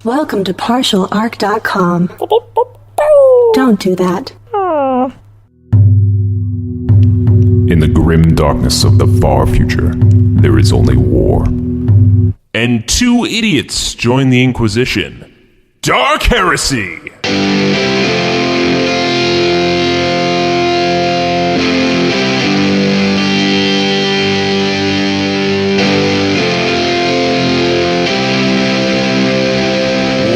Welcome to partialarc.com. Don't do that. In the grim darkness of the far future, there is only war. And two idiots join the Inquisition. Dark Heresy!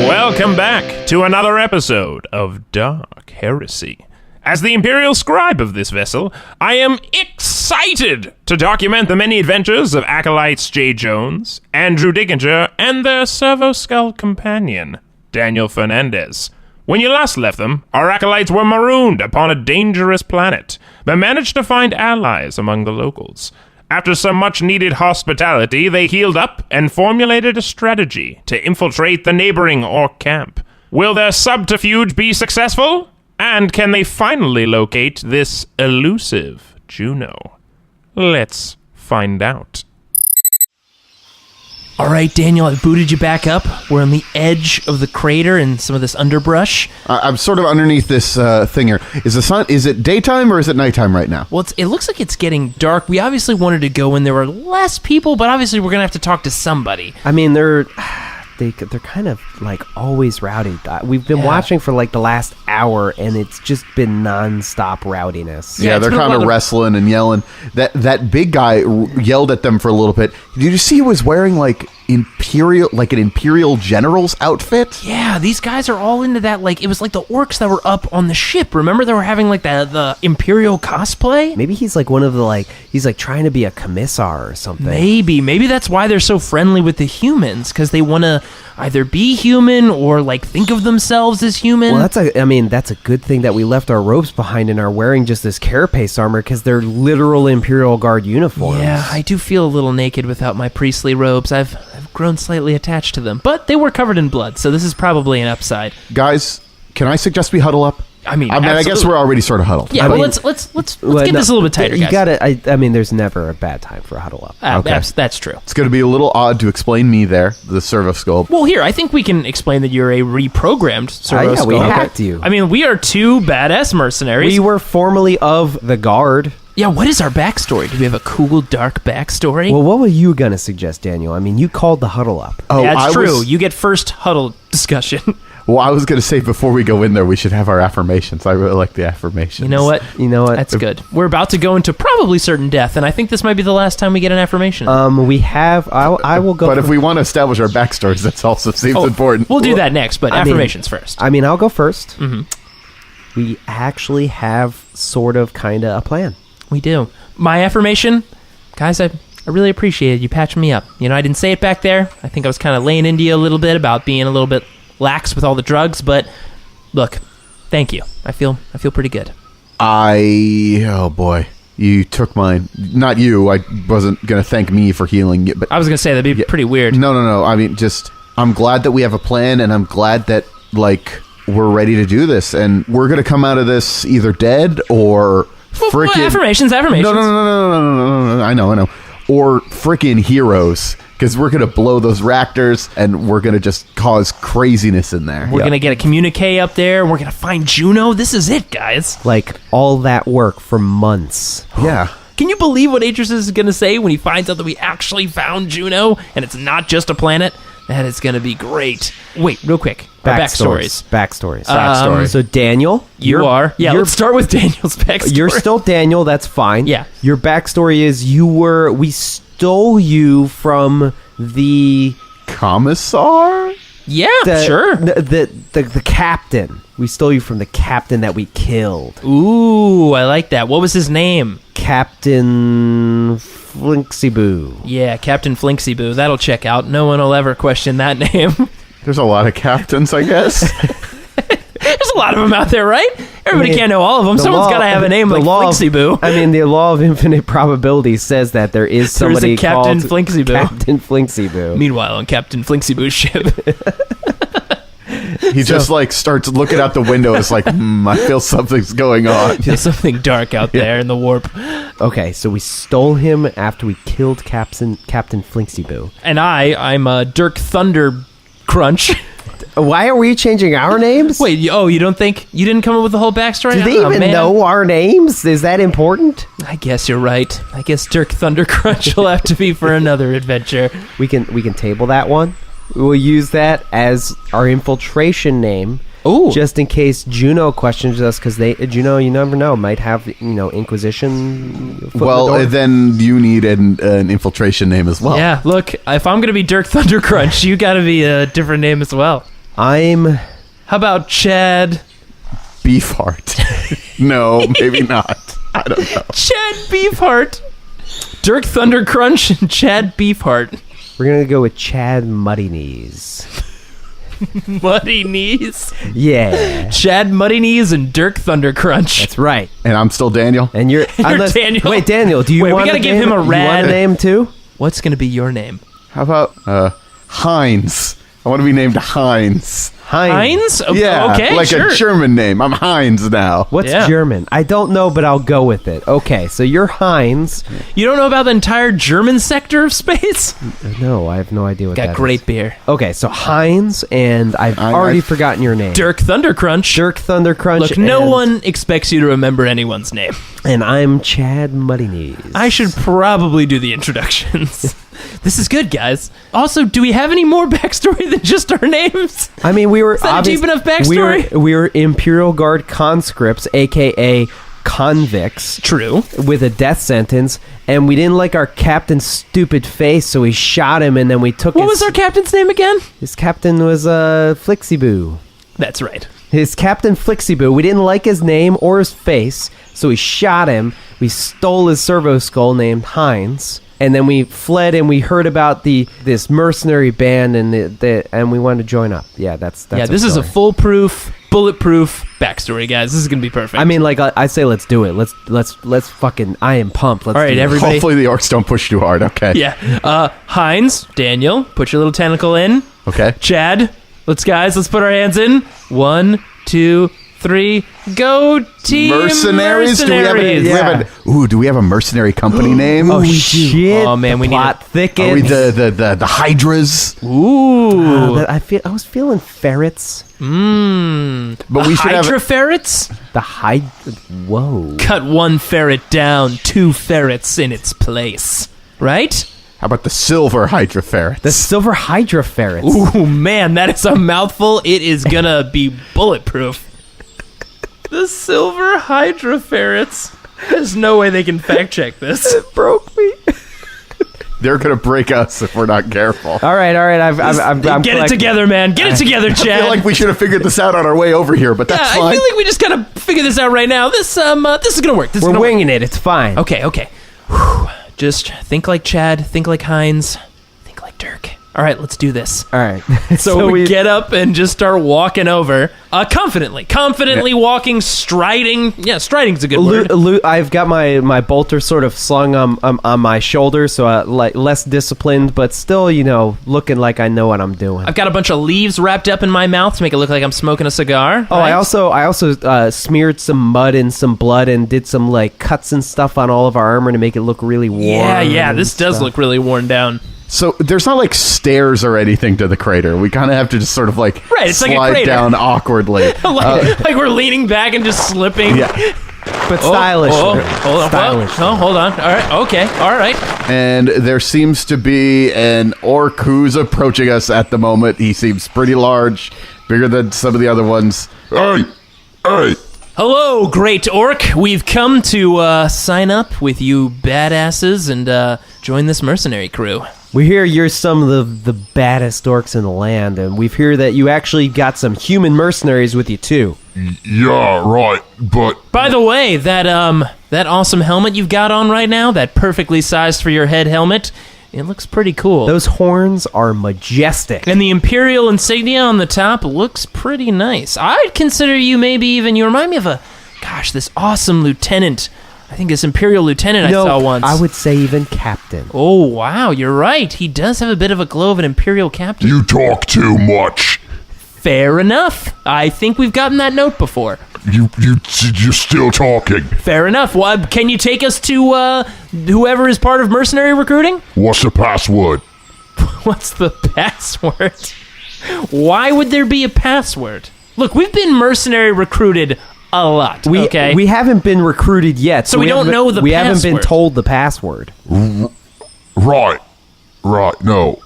Welcome back to another episode of Dark Heresy. As the Imperial Scribe of this vessel, I am excited to document the many adventures of Acolytes J. Jones, Andrew Dickinger, and their Servo-Skull companion, Daniel Fernandez. When you last left them, our Acolytes were marooned upon a dangerous planet, but managed to find allies among the locals. After some much-needed hospitality, they healed up and formulated a strategy to infiltrate the neighboring Orc camp. Will their subterfuge be successful? And can they finally locate this elusive Juno? Let's find out. All right, Daniel, I booted you back up. We're on the edge of the crater and some of this underbrush. I'm sort of underneath this thing here. Is the sun? Is it daytime or is it nighttime right now? Well, it looks like it's getting dark. We obviously wanted to go when there were less people, but obviously we're going to have to talk to somebody. I mean, they're kind of like always rowdy. We've been watching for like the last hour, and it's just been nonstop rowdiness. Yeah, they're kind of wrestling and yelling. That big guy yelled at them for a little bit. Did you see he was wearing like an imperial general's outfit? Yeah, these guys are all into that. Like, it was like the orcs that were up on the ship. Remember, they were having like the imperial cosplay. Maybe he's like one of the he's like trying to be a commissar or something. Maybe that's why they're so friendly with the humans, because they want to either be human or like think of themselves as human. Well, that's a good thing that we left our robes behind and are wearing just this carapace armor, because they're literal Imperial Guard uniforms. Yeah, I do feel a little naked without my priestly robes. I've grown slightly attached to them, but they were covered in blood, so this is probably an upside. Guys, can I suggest we huddle up? I mean, I guess we're already sort of huddled. Yeah, let's get this a little bit tighter, guys. You got it. I mean, there's never a bad time for a huddle up. Okay. That's true. It's going to be a little odd to explain me there, the Servo-Skull. Well, here, I think we can explain that you're a reprogrammed Servo-Skull. Yeah, we hacked you. I mean, we are two badass mercenaries. We were formerly of the Guard. Yeah, what is our backstory? Do we have a cool, dark backstory? Well, what were you going to suggest, Daniel? I mean, you called the huddle up. Oh, that's true. You get first huddle discussion. Well, I was going to say before we go in there, we should have our affirmations. I really like the affirmations. You know what? That's good. We're about to go into probably certain death, and I think this might be the last time we get an affirmation. We have... I will go... But if we want to establish our backstories, that also seems important. We'll do that next, but affirmations first. I mean, I'll go first. Mm-hmm. We actually have sort of, kind of a plan. We do. My affirmation, guys, I really appreciated you patching me up. You know, I didn't say it back there. I think I was kind of laying into you a little bit about being a little bit lax with all the drugs, but look, thank you. I feel pretty good. Oh boy, you took mine. Not you. I wasn't going to thank me for healing you, but I was going to say that'd be pretty weird. No. I mean, I'm glad that we have a plan, and I'm glad that we're ready to do this, and we're going to come out of this either dead or freaking affirmations. No. I know. Or freaking heroes, because we're gonna blow those reactors and we're gonna just cause craziness in there. We're gonna get a communique up there. We're gonna find Juno. This is it, guys. Like all that work for months. Yeah. Can you believe what Atreus is gonna say when he finds out that we actually found Juno and it's not just a planet? That is gonna be great. Wait, real quick. Backstories. So Daniel, let's start with Daniel's backstory. You're still Daniel, that's fine. Yeah. Your backstory is we stole you from the Commissar? Yeah, sure. The captain. We stole you from the captain that we killed. Ooh, I like that. What was his name? Captain Flinksyboo. Yeah, Captain Flinksyboo. That'll check out. No one will ever question that name. There's a lot of captains, I guess. There's a lot of them out there, right? Everybody can't know all of them. Someone's got to have a name like Flinksyboo. I mean, the law of infinite probability says that there is somebody Captain called Flinksyboo. Captain Flinksyboo. Meanwhile, on Captain Flinksyboo's ship, he just starts looking out the window. It's like, I feel something's going on. There's something dark out there in the warp. Okay, so we stole him after we killed Captain Flinksyboo. And I'm Dirk Thunder Crunch. Why are we changing our names? Wait, you don't think you didn't come up with the whole backstory? Do they even know our names? Is that important? I guess you're right. I guess Dirk Thundercrunch will have to be for another adventure. We can table that one. We'll use that as our infiltration name. Ooh. Just in case Juno questions us, because Juno, you never know, might have Inquisition. Foot in the Well, door. then you need an infiltration name as well. Yeah, look, if I'm gonna be Dirk Thundercrunch, you gotta be a different name as well. I'm. How about Chad? Beefheart. No, maybe not. I don't know. Chad Beefheart. Dirk Thundercrunch and Chad Beefheart. We're gonna go with Chad Muddy Knees. Muddy Knees. Yeah, Chad Muddy Knees and Dirk Thundercrunch. that's right. And I'm still Daniel. And you're Daniel. Wait, Daniel, do you Wait, we want gotta a give name? him a You want rad- a name too? What's gonna be your name? How about Heinz? I want to be named Heinz. Heinz? Yeah, Okay, like sure. a German name. I'm Heinz now. What's Yeah. German? I don't know, but I'll go with it. Okay, so you're Heinz. You don't know about the entire German sector of space? No, I have no idea what that Got is. great beer. Okay, so Heinz, and I've already forgotten your name. Dirk Thundercrunch. Dirk Thundercrunch. Look, no and- one expects you to remember anyone's name. And I'm Chad Muddy Knees. I should probably do the introductions. This is good, guys. Also, do we have any more backstory than just our names? I mean, we were that a deep enough backstory? We were Imperial Guard conscripts, aka convicts, True. with a death sentence, and we didn't like our captain's stupid face, so we shot him, and then we took. What was our captain's name again? His captain was Flixiboo. That's right. His captain Flixiboo. We didn't like his name or his face, so we shot him. We stole his servo skull named Heinz. And then we fled, and we heard about this mercenary band, and we wanted to join up. Yeah, that's Yeah, our this is a story. foolproof, bulletproof backstory, guys. This is gonna be perfect. I mean, like I say, let's do it. Let's fucking. I am pumped. Let's all right, do it. everybody. Hopefully the orcs don't push too hard. Okay. Yeah. Heinz, Daniel, put your little tentacle in. Okay. Chad, let's put our hands in. 1, 2, 3, go team Mercenaries? Do we have a mercenary company name? Oh we do. shit! Oh, man, the we need plot a- thickens. Are we the Hydras? Ooh. I was feeling ferrets. But we should have. Hydra ferrets? The hide. Whoa. Cut one ferret down, 2 ferrets in its place. Right? How about the silver Hydra ferrets? The silver hydra ferrets. Ooh, man, that is a mouthful. It is gonna be bulletproof. The silver Hydra ferrets. There's no way they can fact check this. Broke me. They're gonna break us if we're not careful. All right. I'm Get it collecting. together, man. Get it together, I Chad. feel like we should have figured this out on our way over here, but that's I fine. feel like we just gotta figure this out right now. This is gonna work. We're winging it. It's fine. Okay. Whew. Just think like Chad. Think like Heinz. Think like Dirk. All right, let's do this. All right. So we get up and just start walking over, confidently walking, striding. Yeah, striding's a good word. I've got my bolter sort of slung on my shoulder, so like less disciplined, but still, looking like I know what I'm doing. I've got a bunch of leaves wrapped up in my mouth to make it look like I'm smoking a cigar. Oh, right? I also smeared some mud and some blood and did some like cuts and stuff on all of our armor to make it look really warm. Yeah, and this does stuff. look really worn down. So there's not like stairs or anything to the crater. We kind of have to just sort of like Right, it's like a slide crater. down awkwardly. like we're leaning back and just slipping. Yeah. but stylish. Hold on. Stylish. Oh, hold on. All right. Okay. All right. And there seems to be an orc who's approaching us at the moment. He seems pretty large, bigger than some of the other ones. Hey! Hello, great orc. We've come to sign up with you badasses and join this mercenary crew. We hear you're some of the baddest orcs in the land, and we've heard that you actually got some human mercenaries with you too. Yeah, right, but By the way, that awesome helmet you've got on right now, that perfectly sized for your head helmet, it looks pretty cool. Those horns are majestic. And the Imperial insignia on the top looks pretty nice. I'd consider you you remind me of this awesome lieutenant. I think this Imperial lieutenant I saw once. I would say even captain. Oh, wow, you're right. He does have a bit of a glow of an Imperial captain. you talk too much. Fair enough. I think we've gotten that note before. You're still talking. Fair enough. Well, can you take us to whoever is part of mercenary recruiting? What's the password? What's the password? Why would there be a password? Look, we've been mercenary recruited a lot, okay? We haven't been recruited yet. So we don't know the We haven't been password. told the password. Right, no.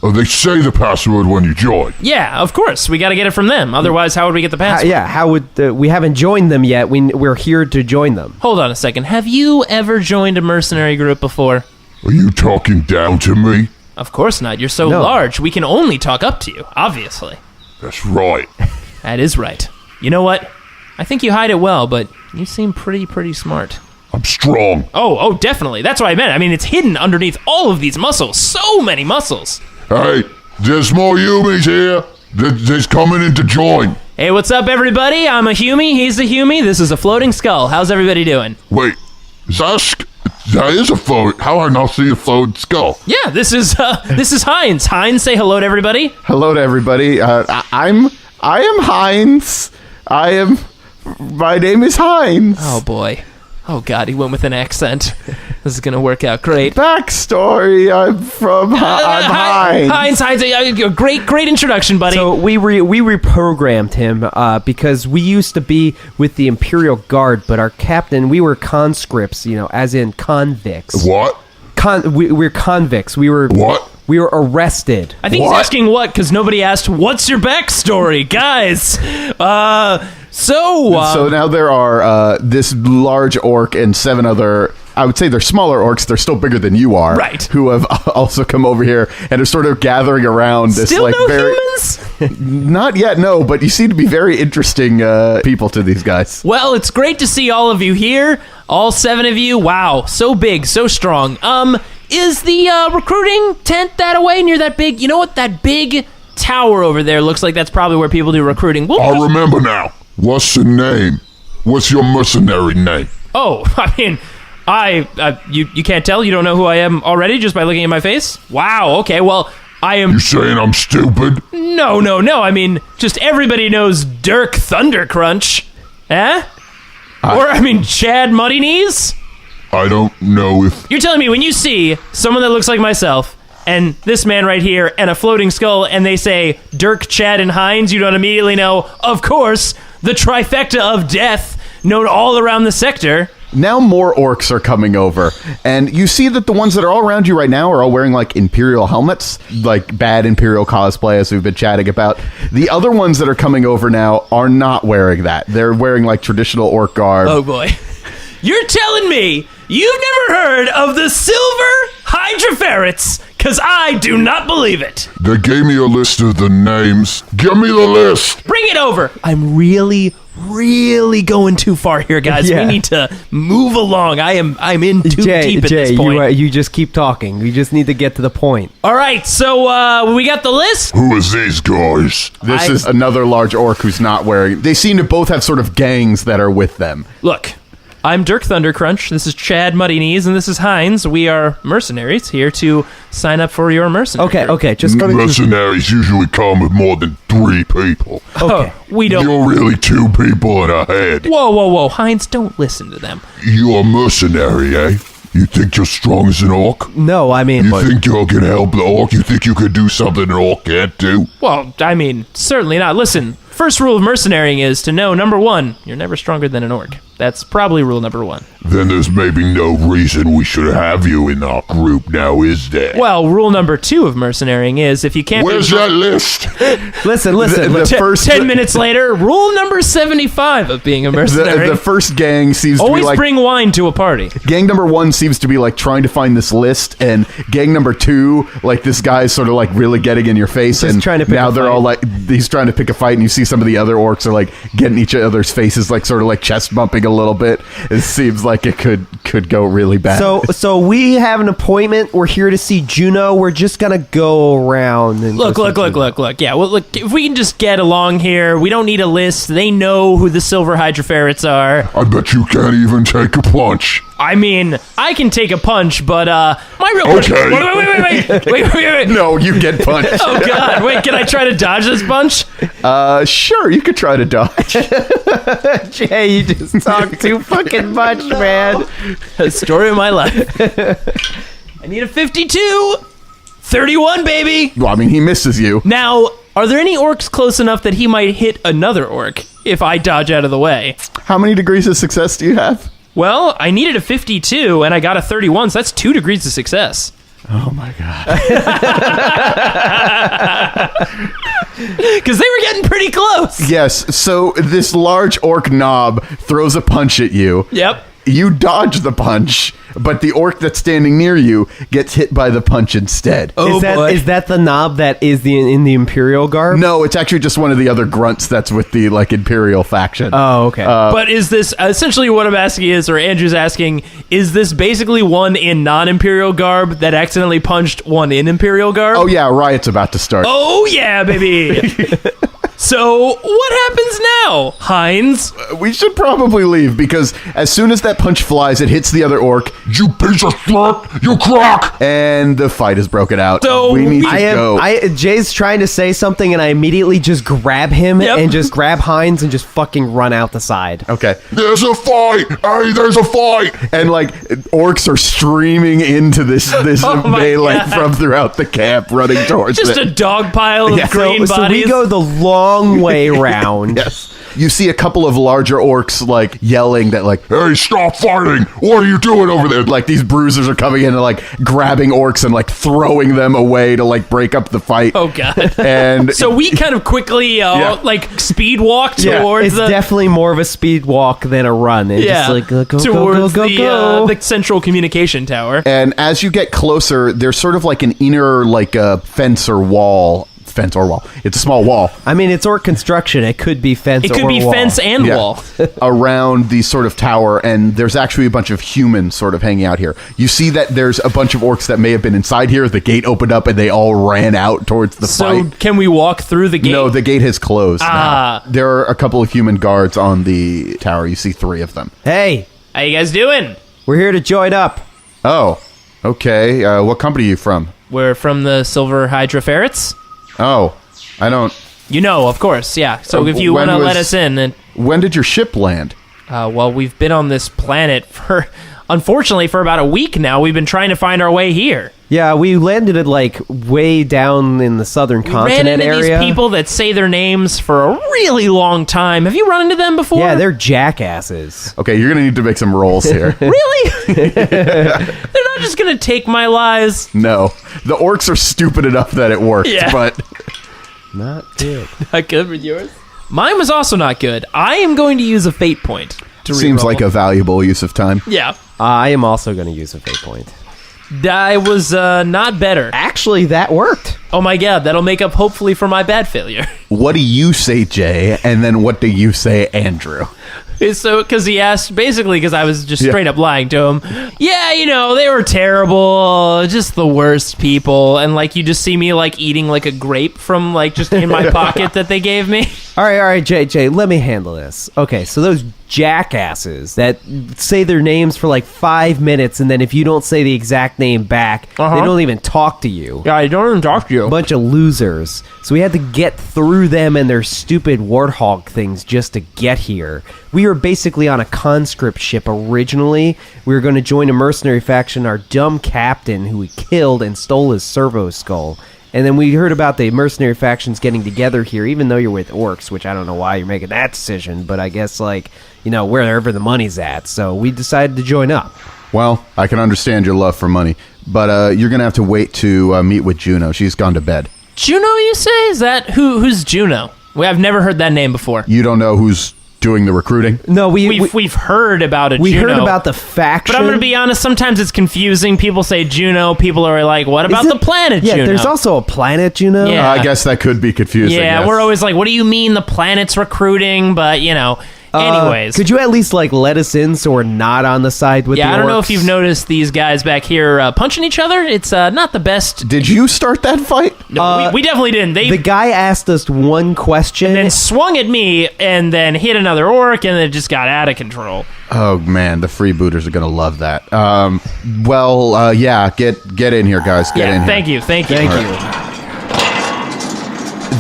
They say the password when you join. Yeah, of course. We got to get it from them. Otherwise, how would we get the password? How would... we haven't joined them yet. We're here to join them. Hold on a second. Have you ever joined a mercenary group before? Are you talking down to me? Of course not. You're so No. large. We can only talk up to you, obviously. That's right. That is right. You know what? I think you hide it well, but you seem pretty smart. I'm strong. Oh, definitely. That's what I meant. I mean, it's hidden underneath all of these muscles. So many muscles. Hey, there's more humies here. There's coming in to join. Hey, what's up, everybody? I'm a Humie. He's a Humie. This is a floating skull. How's everybody doing? Wait, that is a float. How I not see a floating skull? Yeah, this is Heinz. Heinz, say hello to everybody. Hello to everybody. I am Heinz. My name is Heinz. Oh, boy. Oh, God, he went with an accent. This is going to work out great. Backstory, I'm Heinz. Heinz, great introduction, buddy. So we reprogrammed him because we used to be with the Imperial Guard, but our captain, we were conscripts, as in convicts. What? We're convicts. What? We were arrested. I think he's asking what, because nobody asked, what's your backstory? Guys, So now there are this large orc and 7 other, I would say they're smaller orcs, they're still bigger than you are. Right. Who have also come over here and are sort of gathering around this still no very... humans? Not yet, no, but you seem to be very interesting people to these guys. Well, it's great to see all of you here. All 7 of you. Wow, so big, so strong. Is the recruiting tent that away near that big, you know what, that big tower over there looks like that's probably where people do recruiting. I remember now. What's your name? What's your mercenary name? Oh, I mean, you can't tell? You don't know who I am already just by looking at my face? Wow, okay, well, I am... You saying I'm stupid? No, I mean, just everybody knows Dirk Thundercrunch. Eh? Chad Muddy Knees? I don't know if... You're telling me when you see someone that looks like myself and this man right here and a floating skull and they say Dirk, Chad, and Heinz, you don't immediately know, of course, the trifecta of death known all around the sector. Now more orcs are coming over, and you see that the ones that are all around you right now are all wearing like Imperial helmets, like bad Imperial cosplay, as we've been chatting about. The other ones that are coming over now are not wearing that. They're wearing like traditional orc garb. Oh boy. You're telling me you've never heard of the Silver Hydroferrets? Because I do not believe it. They gave me a list of the names. Give me the list. Bring it over. I'm really going too far here, guys. Yeah. We need to move along. I'm in too deep at this point. You just keep talking. We just need to get to the point. All right, so we got the list. Who is these guys? This is another large orc who's not wearing... They seem to both have sort of gangs that are with them. Look, I'm Dirk Thundercrunch. This is Chad Muddy Knees, and this is Heinz. We are mercenaries here to sign up for your mercenary. Okay, just go to... Mercenaries usually come with more than 3 people. Okay. We don't... You're really 2 people in a head. Whoa. Heinz, don't listen to them. You're a mercenary, eh? You think you're strong as an orc? No, I mean... You think you can help the orc? You think you could do something an orc can't do? Well, I mean, certainly not. Listen, first rule of mercenarying is to know, number 1, you're never stronger than an orc. That's probably rule number 1. Then there's maybe no reason we should have you in our group now, is there? Well, rule number 2 of mercenarying is if you can't... Where's that list? Listen. The first 10 minutes later, rule number 75 of being a mercenary. The first gang seems to always be like... bring wine to a party. Gang number 1 seems to be like trying to find this list, and gang number 2, like this guy's sort of like really getting in your face, Just and trying to pick now a they're fight. all like, he's trying to pick a fight, and you see some of the other orcs are like getting each other's faces like sort of like chest bumping a little bit. It seems like it could go really bad. So we have an appointment. We're here to see Juno. We're just gonna go around and Look. Yeah, well, look, if we can just get along here, we don't need a list. They know who the Silver Hydroferrets are. I bet you can't even take a punch. I mean, I can take a punch, but my real Okay. Wait. no, you get punched. Oh God! Wait, can I try to dodge this punch? Sure, you could try to dodge. Jay, you just talk too fucking much, man. Story of my life. I need a 52. 31, baby. Well, I mean, he misses you. Now, Are there any orcs close enough that he might hit another orc if I dodge out of the way? How many degrees of success do you have? Well, I needed a 52 and I got a 31, so that's 2 degrees of success. Oh my god. Because they were getting pretty close. Yes, so this large orc knob throws a punch at you. Yep. You dodge the punch, but the orc that's standing near you gets hit by the punch instead. Oh, boy. Is that the knob that is in the Imperial garb? No, it's actually just one of the other grunts that's with the Imperial faction. Oh, okay. But is this essentially what I'm asking is, or Andrew's asking, is this basically one in non-Imperial garb that accidentally punched one in Imperial garb? Oh yeah, riot's about to start. Oh yeah, baby. So what happens now, Heinz? We should probably leave because as soon as that punch flies, it hits the other orc, You piece of slurp! You crock! and the fight is broken out. So we need to I am. go. Jay's trying to say something, and I immediately just grab him Yep. and just grab Heinz and just fucking run out the side. Okay. There's a fight! Hey, there's a fight! And orcs are streaming into this Oh my melee God. from throughout the camp, running towards Just it. a dog pile of Yeah. green So bodies. we go the long way round. Yes. You see a couple of larger orcs yelling that Hey, stop fighting! What are you doing over there? these bruisers are coming in and grabbing orcs and throwing them away to break up the fight. Oh god. And So we kind of quickly speed walk towards It's the definitely more of a speed walk than a run. And just go, go, towards go, go, go. the central communication tower. And as you get closer, there's sort of an inner fence or wall. Fence or wall. It's a small wall I mean, it's orc construction. It could be fence. It could or be wall. fence and Yeah. wall. around the sort of tower, and there's actually a bunch of humans sort of hanging out here. You see that there's a bunch of orcs that may have been inside here. The gate opened up and they all ran out towards the So fight. can we walk through the gate? No, the gate has closed Ah. now. There are a couple of human guards on the tower. You see 3 of them. Hey, How you guys doing? we're here to join up. Oh, okay. What company are you from? We're from the Silver Hydra Ferrets. Oh, I don't... You know, of course, yeah. So if you when want to was- let us in, and When did your ship land? well, we've been on this planet unfortunately, for about a week now. We've been trying to find our way here. Yeah, we landed at way down in the southern We continent ran into area. these people that say their names for a really long time. Have you run into them before? Yeah, they're jackasses. Okay, you're going to need to make some rolls here. Really? They're not just gonna take my lies. No. The orcs are stupid enough that it worked, Yeah. but... Not good. Not good with yours. Mine was also not good. I am going to use a fate point to Seems reroll. like a valuable use of time. Yeah. I am also going to use a fate point. I was not better. Actually, that worked. Oh my god, that'll make up hopefully for my bad failure. What do you say, Jay? And then what do you say, Andrew? So, because he asked, basically, because I was just Yeah. straight up lying to him. Yeah, they were terrible, just the worst people. And you just see me eating a grape from just in my pocket that they gave me. All right, Jay, let me handle this. Okay, so those jackasses that say their names for 5 minutes, and then if you don't say the exact name back, Uh-huh. they don't even talk to you. Yeah, I don't even talk to you. A bunch of losers. So we had to get through them and their stupid warthog things just to get here. We were basically on a conscript ship originally. We were going to join a mercenary faction, our dumb captain who we killed and stole his servo skull. And then we heard about the mercenary factions getting together here, even though you're with orcs, which I don't know why you're making that decision, but I guess, wherever the money's at. So we decided to join up. Well, I can understand your love for money, but you're going to have to wait to meet with Juno. She's gone to bed. Juno, you say? Is that who's Juno? I've never heard that name before. You don't know who's doing the recruiting? No, We've heard about a we Juno. heard about the faction. But I'm going to be honest, sometimes it's confusing. People say Juno, people are like, what about Is the it- planet Juno? Yeah, there's also a planet Juno. Yeah. I guess that could be confusing. Yeah, yes. we're always like, what do you mean the planet's recruiting? But, anyways. Could you at least let us in so we're not on the side with the orcs? I don't know if you've noticed these guys back here punching each other. It's not the best. Did you start that fight? No, we definitely didn't. They The guy asked us one question. then swung at me and then hit another orc and it just got out of control. Oh man, the freebooters are gonna love that. Get in here, guys. Get in here. Thank you. Thank you.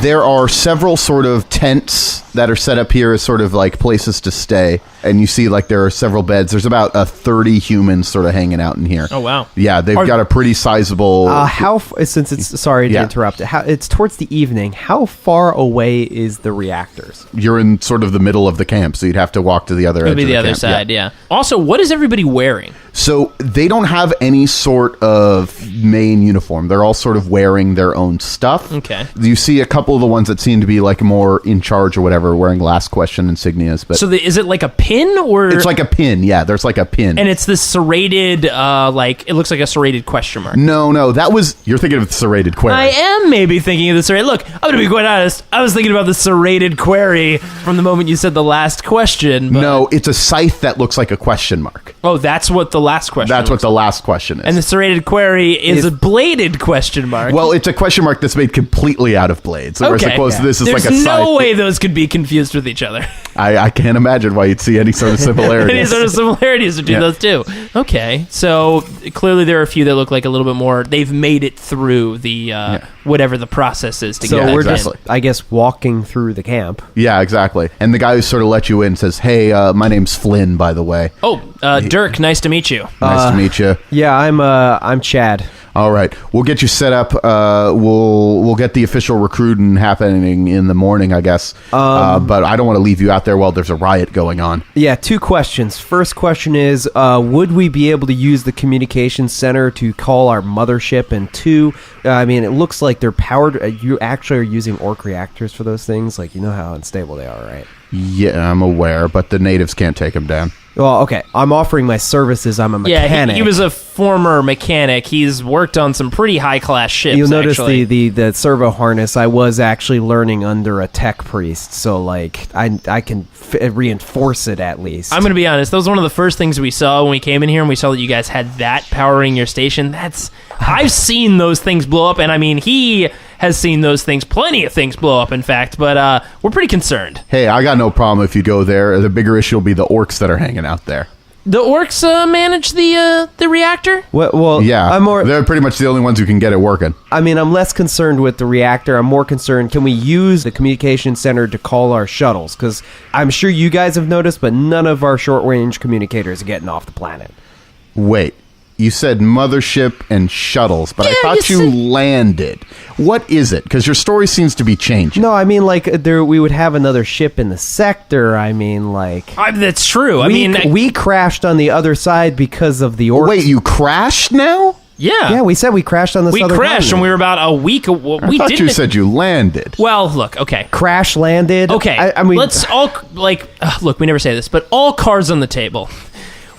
There are several sort of tents that are set up here as sort of like places to stay. And you see like there are several beds. There's about 30 humans sort of hanging out in here. Oh, wow. Yeah, they've got a pretty sizable... since it's... Sorry to interrupt. It's towards the evening. How far away is the reactors? You're in sort of the middle of the camp, so you'd have to walk to the other edge of the camp. It'll be the other side, yeah. Also, what is everybody wearing? So they don't have any sort of main uniform. They're all sort of wearing their own stuff. Okay. You see a couple of the ones that seem to be like more in charge or whatever, wearing last question insignias. But so is it like a pin or? It's like a pin. Yeah, there's like a pin. And it's this serrated, it looks like a serrated question mark. No, you're thinking of the serrated query. I am maybe thinking of the serrated. Look, I'm going to be quite honest. I was thinking about the serrated query from the moment you said the last question. But... No, it's a scythe that looks like a question mark. Oh, that's what the last question That's what the last question is. And the serrated query is a bladed question mark. Well, it's a question mark that's made completely out of blades. So okay. I suppose this is There's like a scythe. no way those could be confused with each other. I can't imagine why you'd see any sort of similarities. Any sort of similarities between those two. Okay, so clearly there are a few that look like a little bit more. They've made it through the whatever the process is to get. So we're exactly. just, I guess, walking through the camp. Yeah, exactly. And the guy who sort of let you in says, "Hey, my name's Flynn, by the way." Oh, Dirk, nice to meet you. Nice to meet you. Yeah, I'm Chad. All right, we'll get you set up. We'll get the official recruiting happening in the morning, I guess. But I don't want to leave you out there while there's a riot going on. Yeah, 2 questions. First question is, would we be able to use the communications center to call our mothership? And 2, it looks like they're powered. You actually are using orc reactors for those things. Like, you know how unstable they are, right? Yeah, I'm aware, but the natives can't take them down. Well, okay. I'm offering my services. I'm a mechanic. Yeah, he was a former mechanic. He's worked on some pretty high-class ships, You'll notice actually. the servo harness, I was actually learning under a tech priest, so, like, I can reinforce it at least. I'm going to be honest. That was one of the first things we saw when we came in here, and we saw that you guys had that powering your station. I've seen those things blow up, and I mean, he has seen those things, plenty of things blow up, in fact, but we're pretty concerned. Hey, I got no problem if you go there. The bigger issue will be the orcs that are hanging out there. The orcs manage the reactor? Well, yeah, they're pretty much the only ones who can get it working. I mean, I'm less concerned with the reactor. I'm more concerned, can we use the communication center to call our shuttles? Because I'm sure you guys have noticed, but none of our short-range communicators are getting off the planet. Wait. You said mothership and shuttles, but I thought you landed. What is it? Because your story seems to be changing. No, I mean, like, we would have another ship in the sector. I mean, like... that's true. We crashed on the other side because of the orcs. Wait, you crashed now? Yeah. Yeah, we said we crashed on this other We crashed, continent. and we were about a week... I thought you said you landed. Well, look, okay. Crash landed. Okay, I mean... let's all, look, we never say this, but all cards on the table.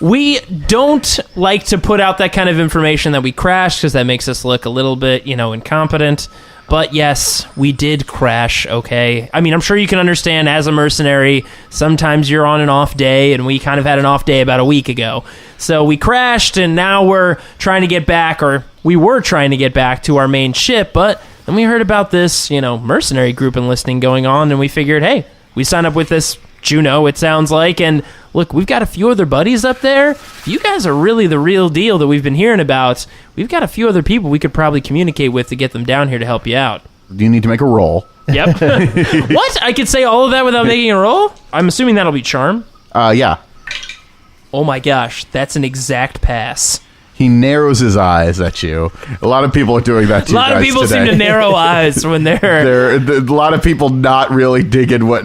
We don't like to put out that kind of information that we crashed because that makes us look a little bit, incompetent. But yes, we did crash, okay? I mean, I'm sure you can understand as a mercenary, sometimes you're on an off day, and we kind of had an off day about a week ago. So we crashed, and now we're trying to get back, or we were trying to get back to our main ship, but then we heard about this, mercenary group enlisting going on, and we figured, hey, we signed up with this Juno, it sounds like, and look, we've got a few other buddies up there. If you guys are really the real deal that we've been hearing about, we've got a few other people we could probably communicate with to get them down here to help you out. Do you need to make a roll? Yep. What? I could say all of that without making a roll? I'm assuming that'll be charm. Yeah. Oh my gosh, that's an exact pass. He narrows his eyes at you. A lot of people are doing that to you guys A lot of people today. seem to narrow eyes when they're... A lot of people not really digging what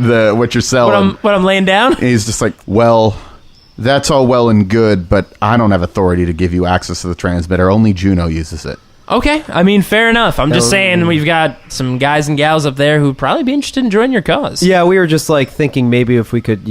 you're selling. What I'm laying down? And he's just like, well, that's all well and good, but I don't have authority to give you access to the transmitter. Only Juno uses it. Okay, I mean, fair enough. I'm just saying we've got some guys and gals up there who'd probably be interested in joining your cause. Yeah, we were just thinking maybe if we could,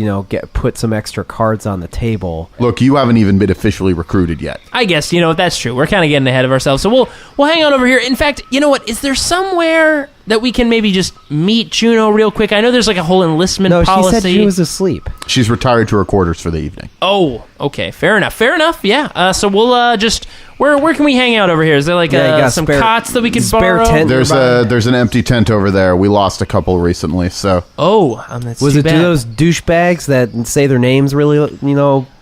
put some extra cards on the table. Look, you haven't even been officially recruited yet. I guess, that's true. We're kind of getting ahead of ourselves. So we'll hang on over here. In fact, you know what? Is there somewhere that we can maybe just meet Juno real quick? I know there's a whole enlistment policy. No, she said she was asleep. She's retired to her quarters for the evening. Oh, okay. Fair enough. Yeah. So we'll just... Where can we hang out over here? Is there like you got some spare- cots that we could spare borrow? tent. There's an empty tent over there. We lost a couple recently, so... Oh, that's Was too it bad. those douchebags that say their names really,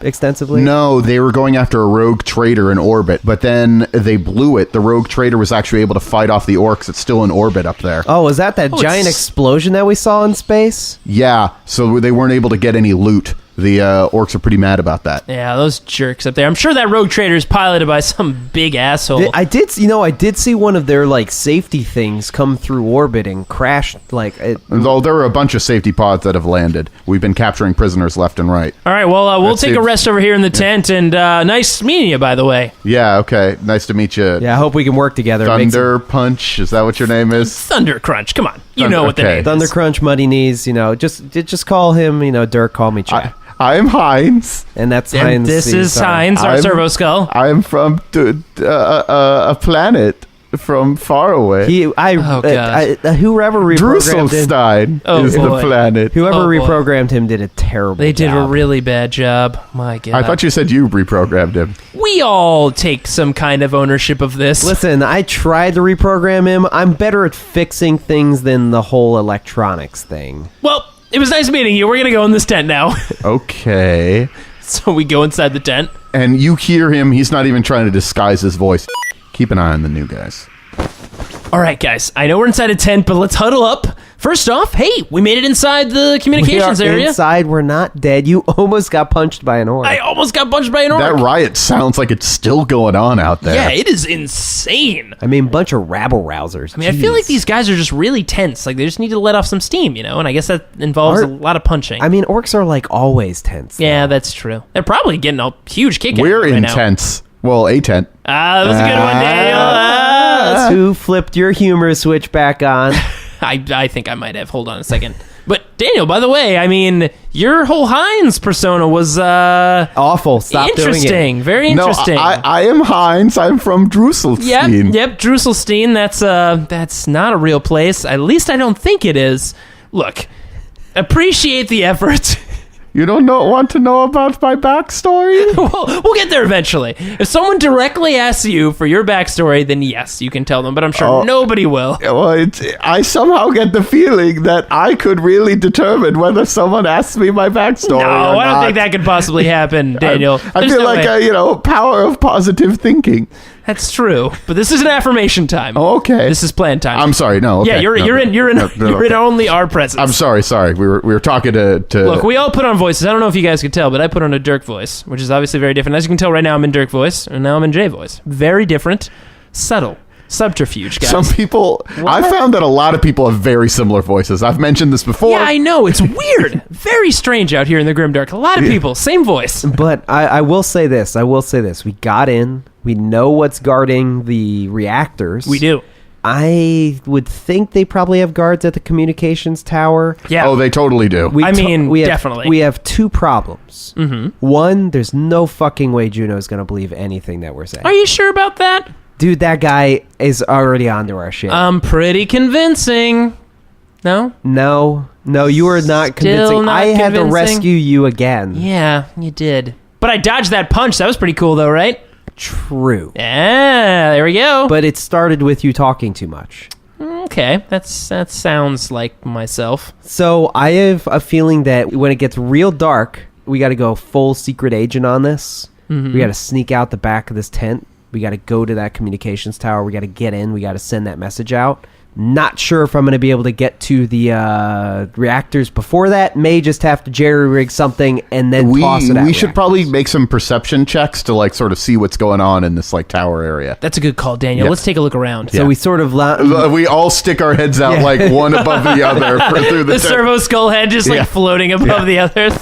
extensively? No, they were going after a rogue trader in orbit, but then they blew it. The rogue trader was actually able to fight off the orcs. It's still in orbit up there. Oh, was that giant explosion that we saw in space? Yeah, so they weren't able to get any loot. The orcs are pretty mad about that. Yeah, those jerks up there. I'm sure that rogue trader is piloted by some big asshole. I did see one of their safety things come through orbit and crash. Though there were a bunch of safety pods that have landed. We've been capturing prisoners left and right. All right, well, we'll Let's take see a if- rest over here in the tent, and nice meeting you, by the way. Yeah, okay. Nice to meet you. Yeah, I hope we can work together. Make some- Thunder Punch, is that what your name is? Thunder Crunch, come on. You know what the Okay. name Thunder is. Crunch, Muddy Knees. Just call him. Dirk. Call me Chad. I'm Heinz. And that's And Heinz. this is Heinz, our I'm- servo skull. I'm from a planet from far away. Whoever reprogrammed him, Druselstein Oh, is boy. the planet. whoever Oh, boy. reprogrammed him did a terrible. They did a job. really bad job. My God. I thought you said you reprogrammed him. We all take some kind of ownership of this. Listen, I tried to reprogram him. I'm better at fixing things than the whole electronics thing. Well, it was nice meeting you. We're going to go in this tent now. Okay. So we go inside the tent. And you hear him. He's not even trying to disguise his voice. Keep an eye on the new guys. All right, guys. I know we're inside a tent, but let's huddle up. First off, hey, we made it inside the communications We are area. inside. We're not dead. You almost got punched by an orc. I almost got punched by an orc. That riot sounds like it's still going on out there. Yeah, it is insane. I mean, bunch of rabble rousers. I mean, I feel like these guys are just really tense. Like, they just need to let off some steam, And I guess that involves a lot of punching. I mean, orcs are always tense. yeah, that's true. They're probably getting a huge kick out of We're it right now. intense. Well, a tent. Ah, that was a good one, Daniel. Who flipped your humor switch back on? I think I might have. Hold on a second. But Daniel, by the way, I mean, your whole Heinz persona was Awful. Stop doing it. interesting. Very interesting. No, I am Heinz. I'm from Druselstein. Yep, Druselstein. That's not a real place. At least I don't think it is. Look, appreciate the effort. You don't want to know about my backstory? We'll get there eventually. If someone directly asks you for your backstory, then yes, you can tell them. But I'm sure nobody will. Well, I somehow get the feeling that I could really determine whether someone asks me my backstory. No, or I don't not. think that could possibly happen, Daniel. I There's feel no like way. power of positive thinking. That's true. But this is an affirmation time. Oh, okay. This is plan time. I'm sorry. No. Okay. Yeah, you're in okay. only our presence. I'm sorry. We were talking to. Look, we all put on voices. I don't know if you guys could tell, but I put on a Dirk voice, which is obviously very different. As you can tell right now, I'm in Dirk voice, and now I'm in Jay voice. Very different. Subtle. Subterfuge, guys. Some people. I found that a lot of people have very similar voices. I've mentioned this before. Yeah, I know. It's weird. Very strange out here in the Grimdark. A lot of people, same voice. But I will say this. We got in. We know what's guarding the reactors. We do. I would think they probably have guards at the communications tower. Yeah. Oh, they totally do. Definitely. We have two problems. Mm-hmm. One, there's no fucking way Juno's going to believe anything that we're saying. Are you sure about that? Dude, that guy is already onto our shit. Pretty convincing. No? No, you are not convincing. not I had to convincing? rescue you again. Yeah, you did. But I dodged that punch. That was pretty cool, though, right? True. Yeah, there we go. But it started with you talking too much. Okay, that sounds like myself. So I have a feeling that when it gets real dark, we got to go full secret agent on this. Mm-hmm. We got to sneak out the back of this tent. We got to go to that communications tower. We got to get in. We got to send that message out. Not sure if I'm going to be able to get to the reactors before that. May just have to jerry-rig something and then toss it out. We should probably make some perception checks to sort of see what's going on in this tower area. That's a good call, Daniel. Yeah. Let's take a look around. So we sort of... We all stick our heads out one above the other through the The servo skull head just floating above the others.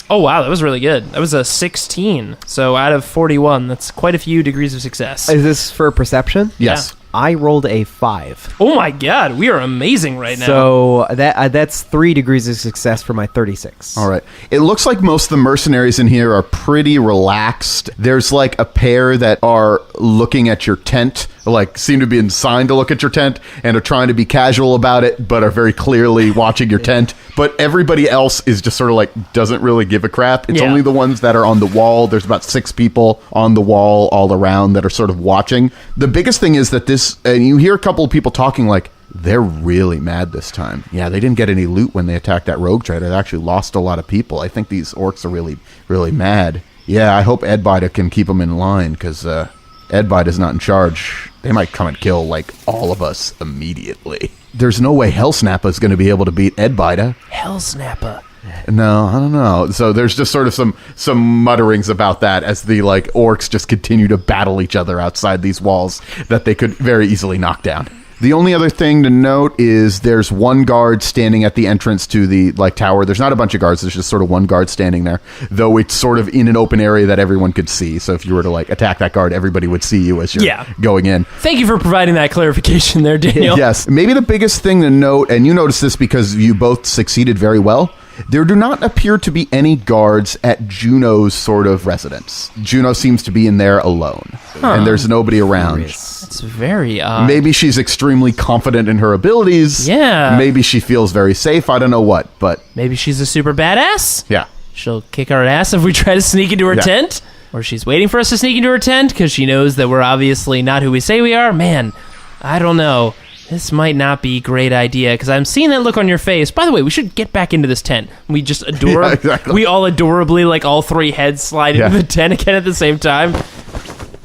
Oh, wow, that was really good. That was a 16. So out of 41, that's quite a few degrees of success. Is this for perception? Yes. I rolled a 5. Oh my god, we are amazing right now. So that's 3 degrees of success for my 36. All right. It looks like most of the mercenaries in here are pretty relaxed. There's a pair that are looking at your tent, like seem to be assigned to look at your tent and are trying to be casual about it, but are very clearly watching your tent. But everybody else is just sort of like, doesn't really give a crap. It's only the ones that are on the wall. There's about 6 people on the wall all around that are sort of watching. The biggest thing is that and you hear a couple of people talking like, they're really mad this time. Yeah, they didn't get any loot when they attacked that rogue trader. They actually lost a lot of people. I think these orcs are really, really mad. Yeah, I hope Edbida can keep them in line, because Edbida is not in charge. They might come and kill, like, all of us immediately. There's no way Hellsnappa is going to be able to beat Edbida. Hellsnappa. No, I don't know. So there's just sort of some mutterings about that as the, like, orcs just continue to battle each other outside these walls that they could very easily knock down. The only other thing to note is there's one guard standing at the entrance to the tower. There's not a bunch of guards. There's just sort of one guard standing there, though it's sort of in an open area that everyone could see. So if you were to attack that guard, everybody would see you as you're going in. Thank you for providing that clarification there, Daniel. Yes. Maybe the biggest thing to note, and you notice this because you both succeeded very well, there do not appear to be any guards at Juno's sort of residence. Juno seems to be in there alone, and there's nobody around. It's very odd. Maybe she's extremely confident in her abilities. Yeah. Maybe she feels very safe. I don't know what, but... Maybe she's a super badass? Yeah. She'll kick our ass if we try to sneak into her tent? Or she's waiting for us to sneak into her tent because she knows that we're obviously not who we say we are? Man, I don't know. This might not be a great idea, because I'm seeing that look on your face. By the way, we should get back into this tent. We just Yeah, exactly. We all adorably, all 3 heads slide into the tent again at the same time.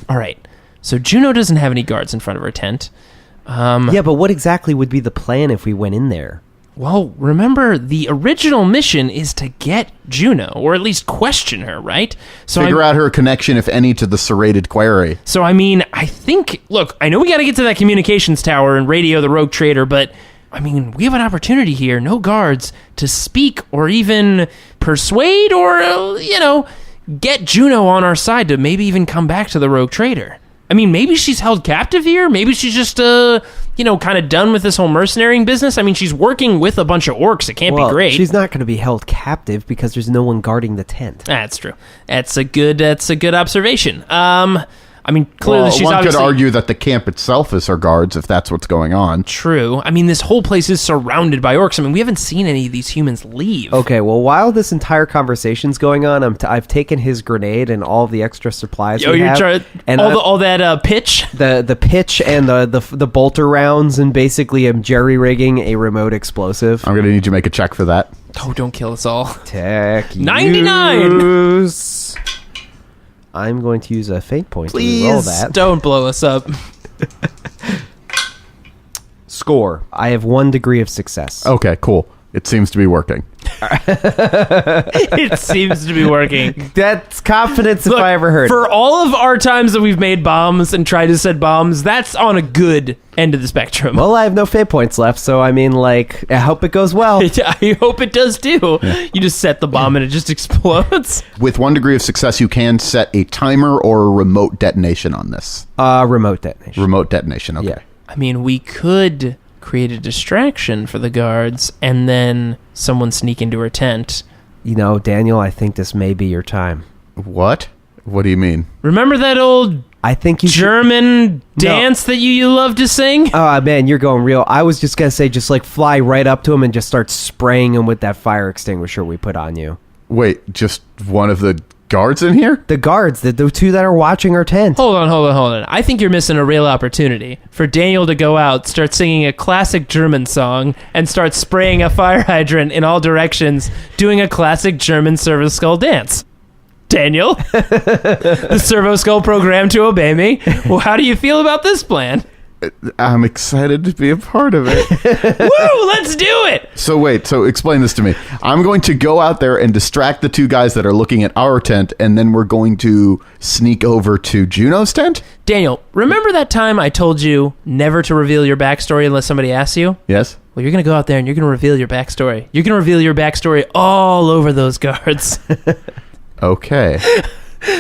All right. So Juno doesn't have any guards in front of her tent. Yeah, but what exactly would be the plan if we went in there? Well, remember, the original mission is to get Juno, or at least question her, right? So Figure out her connection, if any, to the serrated quarry. So, I mean, I think... Look, I know we got to get to that communications tower and radio the rogue trader, but, I mean, we have an opportunity here, no guards, to speak or even persuade or, get Juno on our side to maybe even come back to the rogue trader. I mean, maybe she's held captive here. Maybe she's just, kind of done with this whole mercenarying business. I mean, she's working with a bunch of orcs. It can't be great. She's not going to be held captive because there's no one guarding the tent. That's true. That's a good observation. I mean, clearly she's one could obviously... argue that the camp itself is her guards, if that's what's going on. True. I mean, this whole place is surrounded by orcs. I mean, we haven't seen any of these humans leave. Okay, well, while this entire conversation's going on, I've taken his grenade and all the extra supplies we have. And all that pitch? The pitch and the bolter rounds, and basically I'm jerry-rigging a remote explosive. I'm going to need you to make a check for that. Oh, don't kill us all. Tech 99! Use. I'm going to use a fate point to roll that. Don't blow us up. Score. I have 1 degree of success. Okay, cool. It seems to be working. It seems to be working. That's confidence if Look, I ever heard. For all of our times that we've made bombs and tried to set bombs, that's on a good end of the spectrum. Well, I have no fate points left, so I mean, I hope it goes well. I hope it does too. Yeah. You just set the bomb and it just explodes. With 1 degree of success, you can set a timer or a remote detonation on this. Remote detonation. Remote detonation, okay. Yeah. I mean, we could create a distraction for the guards and then someone sneak into her tent. Daniel, I think this may be your time. What? What do you mean? Remember that old I think you German dance that you love to sing? Oh, man, you're going real. I was just going to say just fly right up to him and just start spraying him with that fire extinguisher we put on you. Wait, just one of the guards in here? The guards, the 2 that are watching our tent. Hold on. I think you're missing a real opportunity for Daniel to go out, start singing a classic German song, and start spraying a fire hydrant in all directions, doing a classic German servo skull dance. Daniel, the servo skull programmed to obey me. Well, how do you feel about this plan? I'm excited to be a part of it. Woo, let's do it! So explain this to me. I'm going to go out there and distract the 2 guys that are looking at our tent, and then we're going to sneak over to Juno's tent? Daniel, remember that time I told you never to reveal your backstory unless somebody asks you? Yes. Well, you're going to go out there and you're going to reveal your backstory. You're going to reveal your backstory all over those guards. Okay.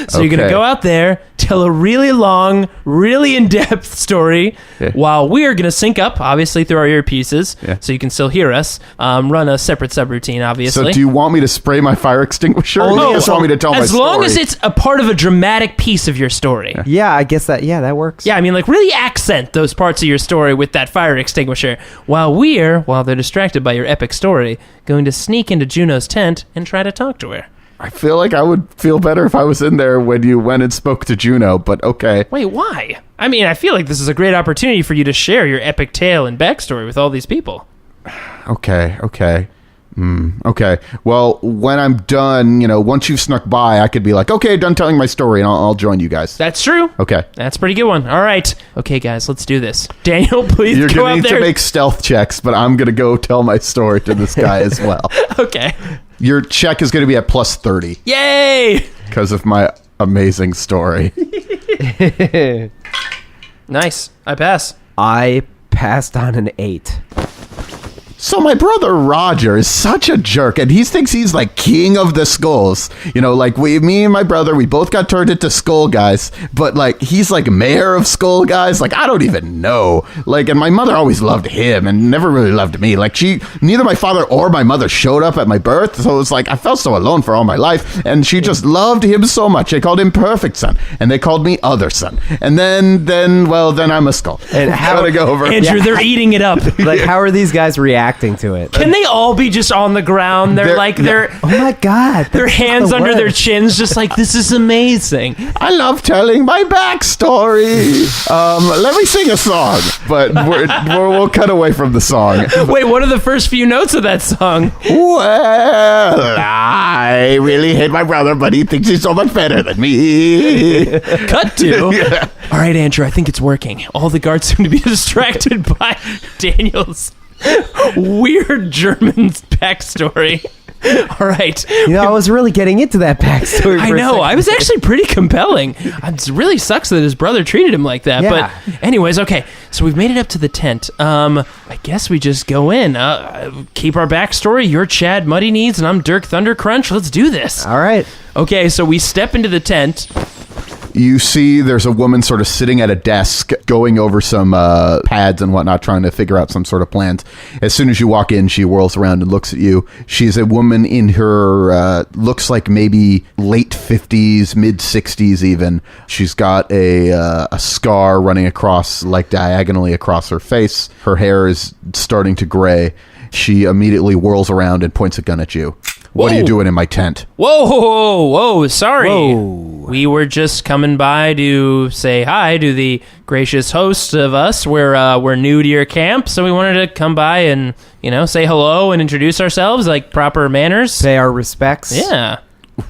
So you're going to go out there, tell a really long, really in-depth story, while we are going to sync up, obviously, through our earpieces, so you can still hear us. Run a separate subroutine, obviously. So do you want me to spray my fire extinguisher? Or do you just want me to tell my story? As long as it's a part of a dramatic piece of your story. Yeah, I guess that works. Yeah, I mean, like, really accent those parts of your story with that fire extinguisher, while they're distracted by your epic story, going to sneak into Juno's tent and try to talk to her. I feel like I would feel better if I was in there when you went and spoke to Juno, but okay. Wait, why? I mean, I feel like this is a great opportunity for you to share your epic tale and backstory with all these people. Okay. Okay. Well, when I'm done, once you've snuck by, I could be like, okay, done telling my story, and I'll join you guys. That's true. Okay. That's a pretty good one. All right. Okay, guys, let's do this. Daniel, please You're go going out to need there. to make stealth checks, but I'm going to go tell my story to this guy as well. Okay. Your check is going to be at plus 30 Yay! because of my amazing story. Nice. I pass. I passed on an 8. So my brother Roger is such a jerk, and he thinks he's like king of the skulls. Like me and my brother, we both got turned into skull guys, but like he's like mayor of skull guys. Like I don't even know. Like, and my mother always loved him and never really loved me. Like neither my father or my mother showed up at my birth, so it's like I felt so alone for all my life. And she just loved him so much. They called him Perfect Son, and they called me Other Son. And then I'm a skull. And how gotta go over? Andrew, they're eating it up. Like, how are these guys reacting to it? Can they all be just on the ground? They're Oh my god! their hands under their chins, just like, this is amazing. I love telling my backstory. Let me sing a song, but we'll cut away from the song. Wait, what are the first few notes of that song? Well, I really hate my brother, but he thinks he's so much better than me. Cut to. All right, Andrew, I think it's working. All the guards seem to be distracted by Daniel's weird German backstory. All right. I was really getting into that backstory. I know. I was actually pretty compelling. It really sucks that his brother treated him like that. Yeah. But anyways, okay. So we've made it up to the tent. I guess we just go in. Keep our backstory. You're Chad Muddy Knees, and I'm Dirk Thundercrunch. Let's do this. All right. Okay, so we step into the tent. You see there's a woman sort of sitting at a desk going over some pads and whatnot, trying to figure out some sort of plans. As soon as you walk in, she whirls around and looks at you. She's a woman in her, looks like maybe late 50s, mid 60s even. She's got a scar running across, like diagonally across her face. Her hair is starting to gray. She immediately whirls around and points a gun at you. What are you doing in my tent? Whoa, sorry. We were just coming by to say hi to the gracious host of us. We're new to your camp, so we wanted to come by and, say hello and introduce ourselves, like proper manners. Pay our respects. Yeah.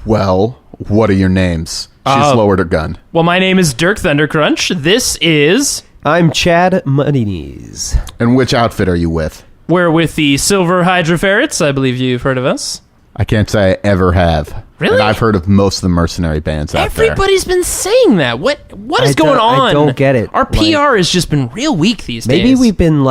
Well, what are your names? She's lowered her gun. Well, my name is Dirk Thundercrunch. This is... I'm Chad Muddy Knees. And which outfit are you with? We're with the Silver Hydroferrets. I believe you've heard of us. I can't say I ever have. Really? And I've heard of most of the mercenary bands out there. Everybody's been saying that. What is going on? I don't get it. Our PR has just been real weak these days. Maybe we've been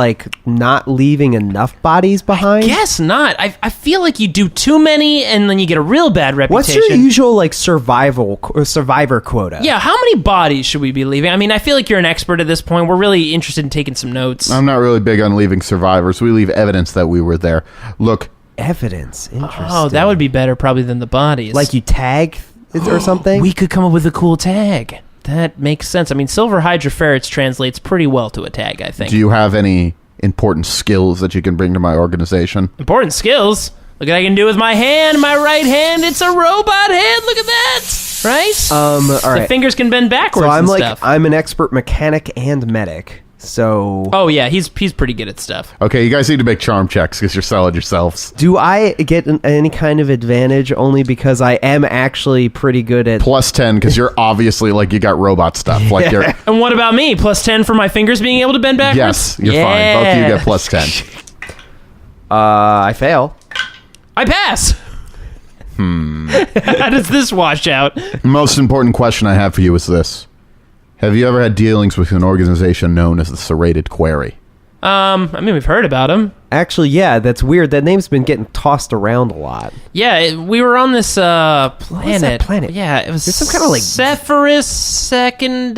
not leaving enough bodies behind. Guess not. I feel like you do too many, and then you get a real bad reputation. What's your usual survivor quota? Yeah, how many bodies should we be leaving? I mean, I feel like you're an expert at this point. We're really interested in taking some notes. I'm not really big on leaving survivors. We leave evidence that we were there. Look. Evidence. Interesting. Oh, that would be better probably than the bodies. Like you tag or something? We could come up with a cool tag. That makes sense. I mean, Silver Hydroferrets translates pretty well to a tag, I think. Do you have any important skills that you can bring to my organization? Important skills? Look what I can do with my hand. My right hand, it's a robot hand. Look at that. Right? All right. The fingers can bend backwards so and stuff. I'm an expert mechanic and medic. So... Oh, yeah, he's pretty good at stuff. Okay, you guys need to make charm checks because you're selling yourselves. Do I get any kind of advantage only because I am actually pretty good at... Plus 10 because you're obviously you got robot stuff. Like you're... And what about me? Plus 10 for my fingers being able to bend backwards? Yes, you're fine. Both of you get plus 10. I fail. I pass. How does this wash out? Most important question I have for you is this. Have you ever had dealings with an organization known as the Serrated Quarry? I mean, we've heard about them. Actually, yeah, that's weird. That name's been getting tossed around a lot. Yeah, we were on this planet. What was that planet? Yeah, it was There's some kind of, like- Zephyrus Second,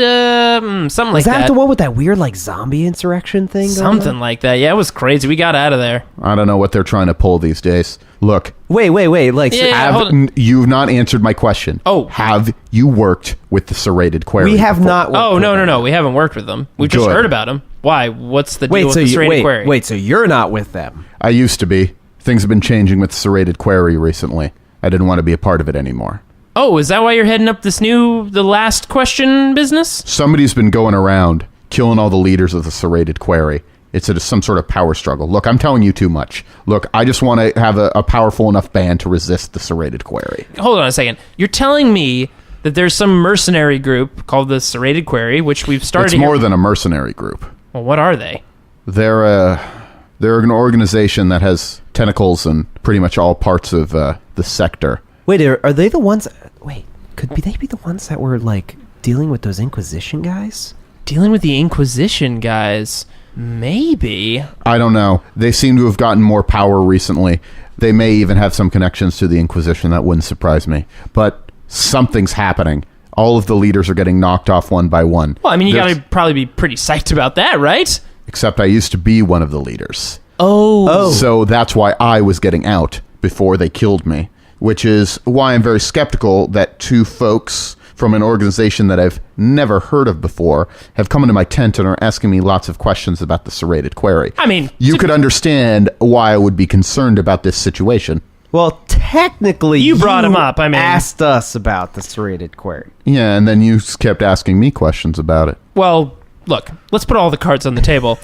something like Is that the one with that weird, like, zombie insurrection thing going Something on? like that. Yeah, it was crazy. We got out of there. I don't know what they're trying to pull these days. Look, Wait. Like, so- Yeah. hold you've not answered my question. Oh. Have you worked with the serrated query? we have before? not. worked Oh, with no. them. We haven't worked with them. We've just Good. heard about them. Why? What's the deal Wait, with so the you serrated query? wait, so you're not with them? I used to be. Things have been changing with the serrated query recently. I didn't want to be a part of it anymore. Oh, is that why you're heading up the last question business? Somebody's been going around killing all the leaders of the serrated query. It's some sort of power struggle. Look, I'm telling you too much. Look, I just want to have a powerful enough band to resist the serrated query. Hold on a second. You're telling me that there's some mercenary group called the Serrated Query, which we've started. It's more than a mercenary group. Well, what are they? They're an organization that has tentacles in pretty much all parts of the sector. Wait, are they the ones? Wait, they be the ones that were like dealing with those Inquisition guys? Dealing with the Inquisition guys. Maybe. I don't know. They seem to have gotten more power recently. They may even have some connections to the Inquisition. That wouldn't surprise me. But something's happening. All of the leaders are getting knocked off one by one. Well, I mean, you There's- got to probably be pretty psyched about that, right? Except I used to be one of the leaders. Oh. So that's why I was getting out before they killed me, which is why I'm very skeptical that two folks from an organization that I've never heard of before have come into my tent and are asking me lots of questions about the serrated query. I mean, you could understand why I would be concerned about this situation. Well, technically, You brought 'em up, I mean. asked us about the serrated query. Yeah, and then you kept asking me questions about it. Well, look, let's put all the cards on the table.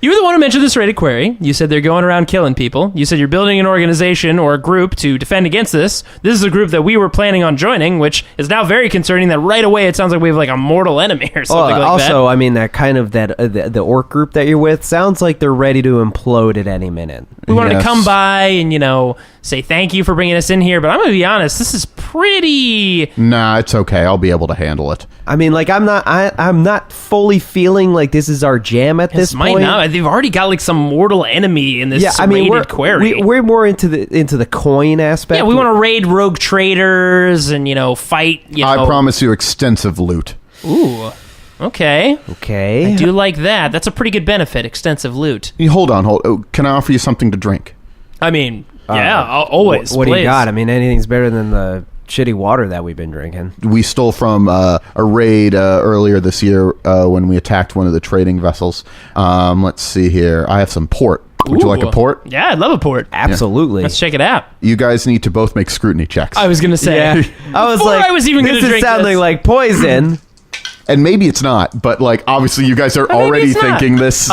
You were the one who mentioned the Serrated Query. You said they're going around killing people. You said you're building an organization or a group to defend against this. This is a group that we were planning on joining, which is now very concerning that right away it sounds like we have like a mortal enemy or something like that. Also, I mean, that kind of the orc group that you're with sounds like they're ready to implode at any minute. We wanted Yes. to come by and, say thank you for bringing us in here, but I'm going to be honest, this is pretty... Nah, it's okay. I'll be able to handle it. I mean, like I'm not fully feeling like this is our jam at this might point. not. They've already got like some mortal enemy in this Yeah, I mean, serrated query. we're more into the coin aspect. Yeah, we want to raid rogue traders and, fight, I promise you extensive loot. Ooh, okay. Okay. I do like that. That's a pretty good benefit, extensive loot. Hold on. Oh, can I offer you something to drink? I mean, yeah, always. What do you please. got? I mean, anything's better than the shitty water that we've been drinking. We stole from a raid earlier this year when we attacked one of the trading vessels. Let's see here. I have some port. Would you like a Ooh. port? Yeah, I'd love a port. Absolutely. Let's check it out. You guys need to both make scrutiny checks. I was going to say. Yeah. I was Before like, I was even this gonna is drink sounding this. like poison. And maybe it's not, but obviously you guys are maybe already it's not. thinking this.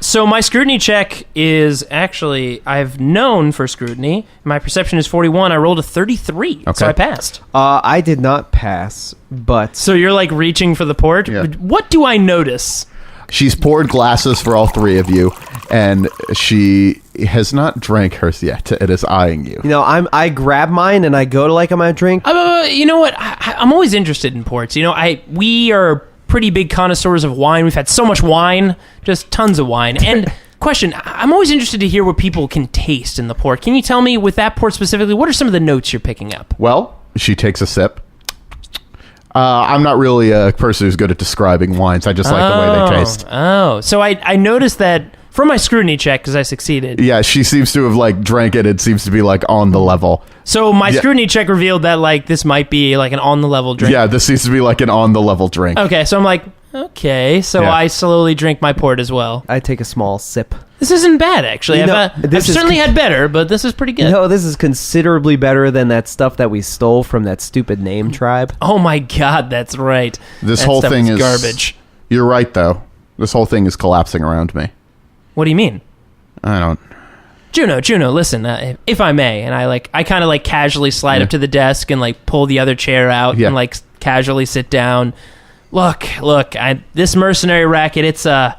So my scrutiny check is actually, I've known for scrutiny. My perception is 41. I rolled a 33. Okay. So I passed. I did not pass, but So you're like reaching for the port. Yeah. What do I notice? She's poured glasses for all three of you, and she has not drank hers yet. It is eyeing you. I grab mine and I go to I'm gonna drink. You know what? I'm always interested in ports. We are pretty big connoisseurs of wine. We've had so much wine, just tons of wine. And question, I'm always interested to hear what people can taste in the port. Can you tell me, with that port specifically, what are some of the notes you're picking up? Well, she takes a sip. I'm not really a person who's good at describing wines. I just like the way they taste. Oh, so I noticed that from my scrutiny check, because I succeeded. Yeah, she seems to have drank it. It seems to be on the level. So my Yeah. scrutiny check revealed that this might be an on the level drink. Yeah, this seems to be an on the level drink. Okay, so I'm like, okay, so Yeah. I slowly drink my port as well. I take a small sip. This isn't bad, actually. I've this is certainly had better, but this is pretty good. No, this is considerably better than that stuff that we stole from that stupid name tribe. Oh my god, that's right. This That whole stuff thing is garbage. You're right, though. This whole thing is collapsing around me. What do you mean? I don't. Juno, listen, if I may, and I kind of casually slide up to the desk and pull the other chair out Yeah. and casually sit down. Look, this mercenary racket, it's a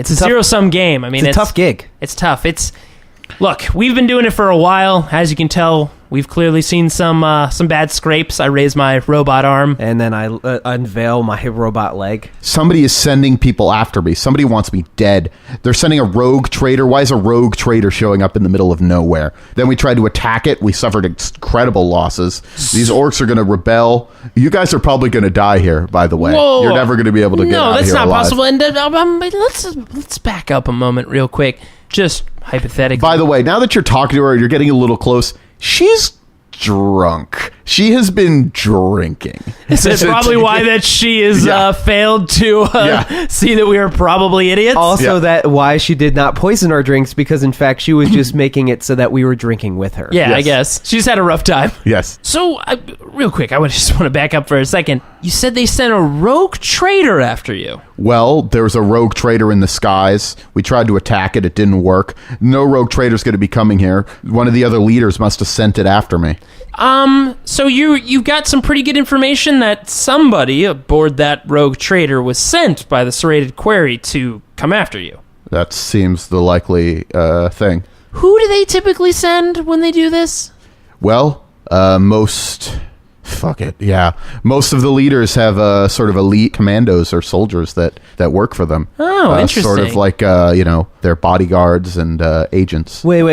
zero-sum game. I mean, It's a tough gig. It's tough. Look, we've been doing it for a while. As you can tell, We've clearly seen some bad scrapes. I raise my robot arm. And then I unveil my robot leg. Somebody is sending people after me. Somebody wants me dead. They're sending a rogue trader. Why is a rogue trader showing up in the middle of nowhere? Then we tried to attack it. We suffered incredible losses. These orcs are going to rebel. You guys are probably going to die here, by the way. Whoa. You're never going to be able to get out of here alive. No, that's not possible. And let's back up a moment real quick. Just hypothetically. By the way, now that you're talking to her, you're getting a little close. She's drunk. She has been drinking. That's probably why that she is failed to see that we are probably idiots. Also, that why she did not poison our drinks, because in fact she was just making it so that we were drinking with her. Yeah, I guess. She's had a rough time. Yes. So, real quick, I just want to back up for a second. You said they sent a rogue trader after you. Well, there was a rogue trader in the skies. We tried to attack it. It didn't work. No rogue trader's going to be coming here. One of the other leaders must have sent it after me. So you got some pretty good information that somebody aboard that rogue trader was sent by the serrated quarry to come after you. That seems the likely thing. Who do they typically send when they do this? Well, most of the leaders have sort of elite commandos or soldiers that work for them. Oh, interesting. Sort of like their bodyguards and agents. Wait.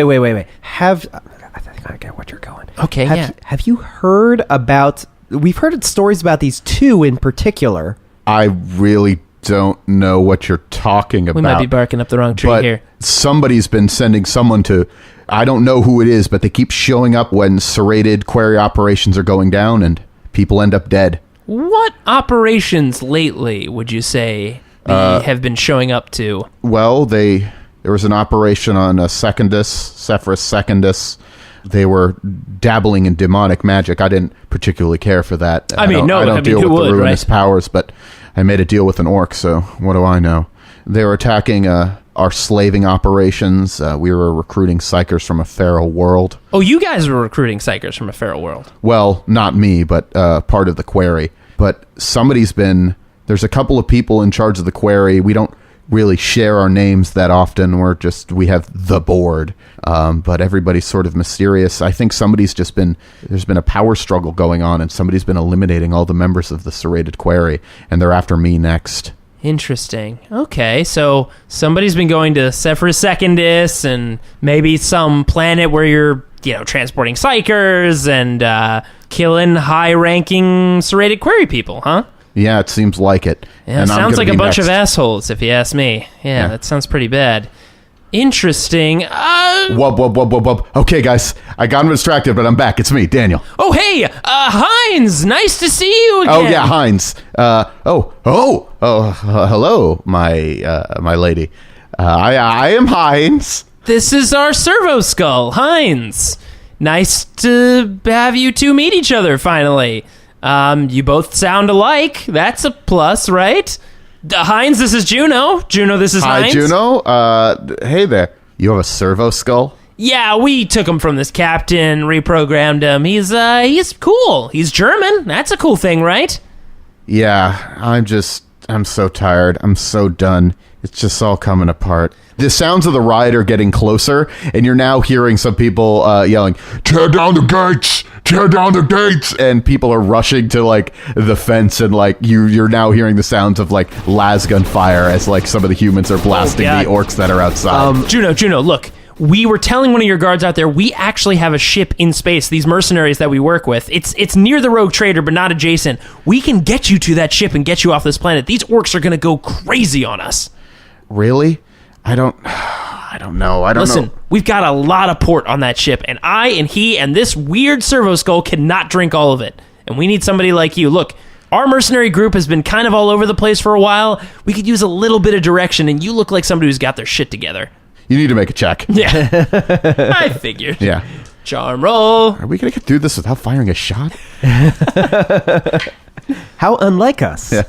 I think I get what you're going. Okay, Have you heard about... We've heard stories about these two in particular. I really don't know what you're talking about. We might be barking up the wrong tree but here. Somebody's been sending someone to... I don't know who it is, but they keep showing up when serrated quarry operations are going down and people end up dead. What operations lately would you say they have been showing up to? Well, there was an operation on Sephirus Secundus. They were dabbling in demonic magic. I didn't particularly care for that. I don't deal with the ruinous powers, but I made a deal with an orc, so what do I know? They were attacking our slaving operations. We were recruiting psychers from a feral world. Oh, you guys were recruiting psychers from a feral world. Well, not me, but part of the quarry. But there's a couple of people in charge of the quarry. We don't really share our names that often. We have the board, but everybody's sort of mysterious. I think there's been a power struggle going on, and somebody's been eliminating all the members of the serrated quarry, and they're after me next. Interesting. Okay, so somebody's been going to Zephyrus Secundus and maybe some planet where you're, transporting psychers and killing high-ranking serrated quarry people, huh? Yeah, it seems like it. Yeah, and sounds like a bunch of assholes, if you ask me. Yeah, that sounds pretty bad. Interesting. Whoop. Okay, guys, I got distracted, but I'm back. It's me, Daniel. Oh, hey, Heinz, nice to see you again. Oh, yeah, Heinz. Hello, my lady. I am Heinz. This is our servo skull, Heinz. Nice to have you two meet each other, finally. You both sound alike. That's a plus, right? Heinz, this is Juno. Juno, this is Heinz. Hi, Juno. Hey there. You have a servo skull? Yeah, we took him from this captain, reprogrammed him. He's cool. He's German. That's a cool thing, right? Yeah, I'm so tired. I'm so done. It's just all coming apart. The sounds of the riot are getting closer, and you're now hearing some people yelling, "Tear down the gates! Tear down the gates!" And people are rushing to, the fence, and, you're now hearing the sounds of, las gun fire as, some of the humans are blasting the orcs that are outside. Juno, look. We were telling one of your guards out there, we actually have a ship in space, these mercenaries that we work with. It's near the rogue trader, but not adjacent. We can get you to that ship and get you off this planet. These orcs are going to go crazy on us. Really? I don't know. Listen, we've got a lot of port on that ship, and I and he and this weird servo skull cannot drink all of it. And we need somebody like you. Look, our mercenary group has been kind of all over the place for a while. We could use a little bit of direction, and you look like somebody who's got their shit together. You need to make a check. Yeah. I figured. Yeah. Charm roll. Are we going to get through this without firing a shot? How unlike us. Yeah.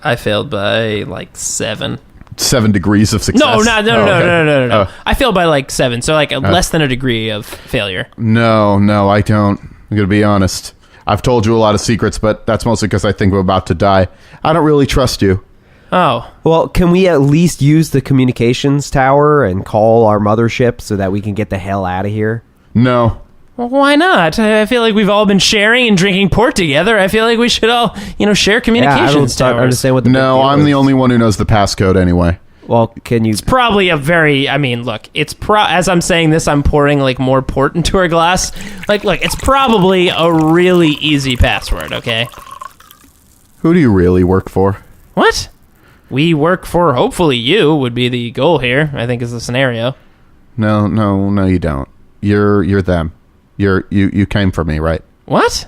I failed by 7. 7 degrees of success? No. Oh. I failed by 7, so less than a degree of failure. No, I don't. I'm going to be honest. I've told you a lot of secrets, but that's mostly because I think we're about to die. I don't really trust you. Oh. Well, can we at least use the communications tower and call our mothership so that we can get the hell out of here? No. Well, why not? I feel like we've all been sharing and drinking port together. I feel like we should all, share communications I don't understand what the big No, deal I'm is. the only one who knows the passcode anyway. Well, can you... Probably a very, look, as I'm saying this, I'm pouring like more port into our glass. Like, look, it's probably a really easy password, okay? Who do you really work for? What? We work for, hopefully you would be the goal here, I think is the scenario. No, you don't. You're them. You came for me, right? What?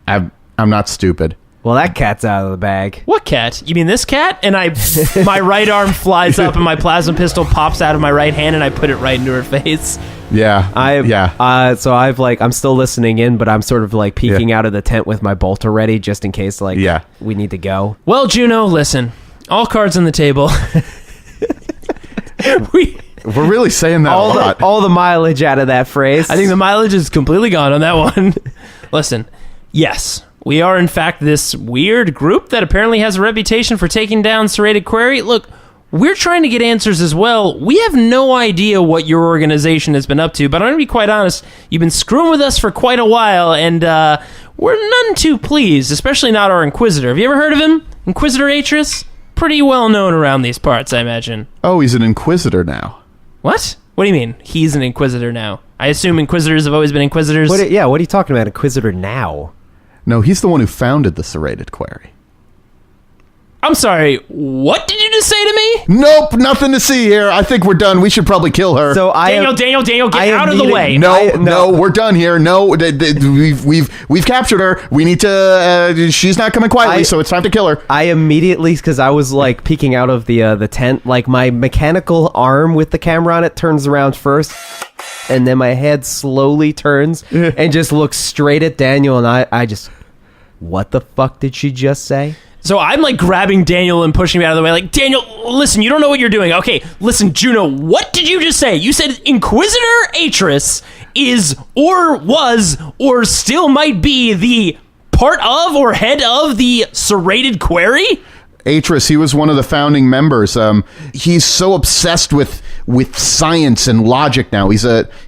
I'm not stupid. Well, that cat's out of the bag. What cat? You mean this cat? And my right arm flies up and my plasma pistol pops out of my right hand and I put it right into her face. Yeah. So I'm still listening in, but I'm sort of like peeking out of the tent with my bolter ready just in case we need to go. Well, Juno, listen. All cards on the table. We're really saying that a lot. All the mileage out of that phrase. I think the mileage is completely gone on that one. Listen, yes, we are in fact this weird group that apparently has a reputation for taking down serrated query. Look, we're trying to get answers as well. We have no idea what your organization has been up to, but I'm going to be quite honest, you've been screwing with us for quite a while, and we're none too pleased, especially not our Inquisitor. Have you ever heard of him? Inquisitor Atris? Pretty well known around these parts, I imagine. Oh, he's an Inquisitor now. What? What do you mean? He's an Inquisitor now. I assume Inquisitors have always been Inquisitors. What are you talking about, Inquisitor now? No, he's the one who founded the serrated query. I'm sorry, what did you just say to me? Nope, nothing to see here. I think we're done. We should probably kill her. So Daniel, get out of the way. No, we're done here. No, we've captured her. We need to. She's not coming quietly, so it's time to kill her. I immediately, because I was like peeking out of the tent, like my mechanical arm with the camera on it turns around first, and then my head slowly turns and just looks straight at Daniel, and I just, what the fuck did she just say? So I'm like grabbing Daniel and pushing him out of the way. Like, Daniel, listen, you don't know what you're doing. Okay, listen, Juno, what did you just say? You said Inquisitor Atris is or was or still might be the part of or head of the serrated query? Atris, he was one of the founding members. He's so obsessed with science and logic now. He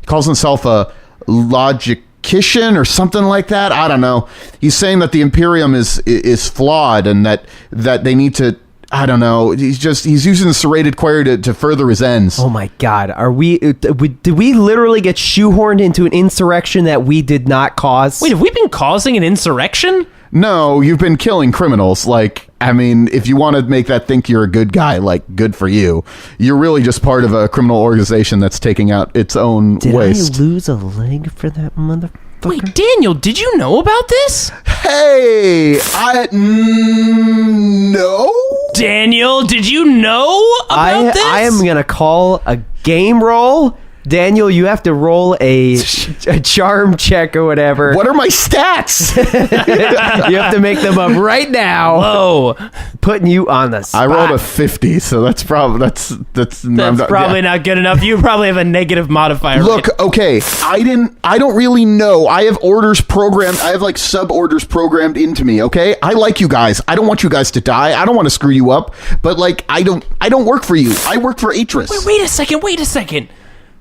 calls himself a logician or something like that. I don't know. He's saying that the Imperium is flawed and that they need to. I don't know. He's using the serrated query to further his ends. Oh my God! Did we literally get shoehorned into an insurrection that we did not cause? Wait, have we been causing an insurrection? No, you've been killing criminals. Like, I mean, if you want to make that think you're a good guy, like, good for you. You're really just part of a criminal organization that's taking out its own waste. Did I lose a leg for that motherfucker? Wait, Daniel, did you know about this? Hey, no. Daniel, did you know about this? I am gonna call a game roll. Daniel, you have to roll a charm check or whatever. What are my stats? You have to make them up right now. Whoa. Putting you on the spot. I rolled a 50, so that's probably that's probably not good enough. You probably have a negative modifier. Look, okay, I don't really know. I have orders programmed. I have like sub orders programmed into me. Okay, I like you guys. I don't want you guys to die. I don't want to screw you up. But like, I don't work for you. I work for Atris. Wait a second.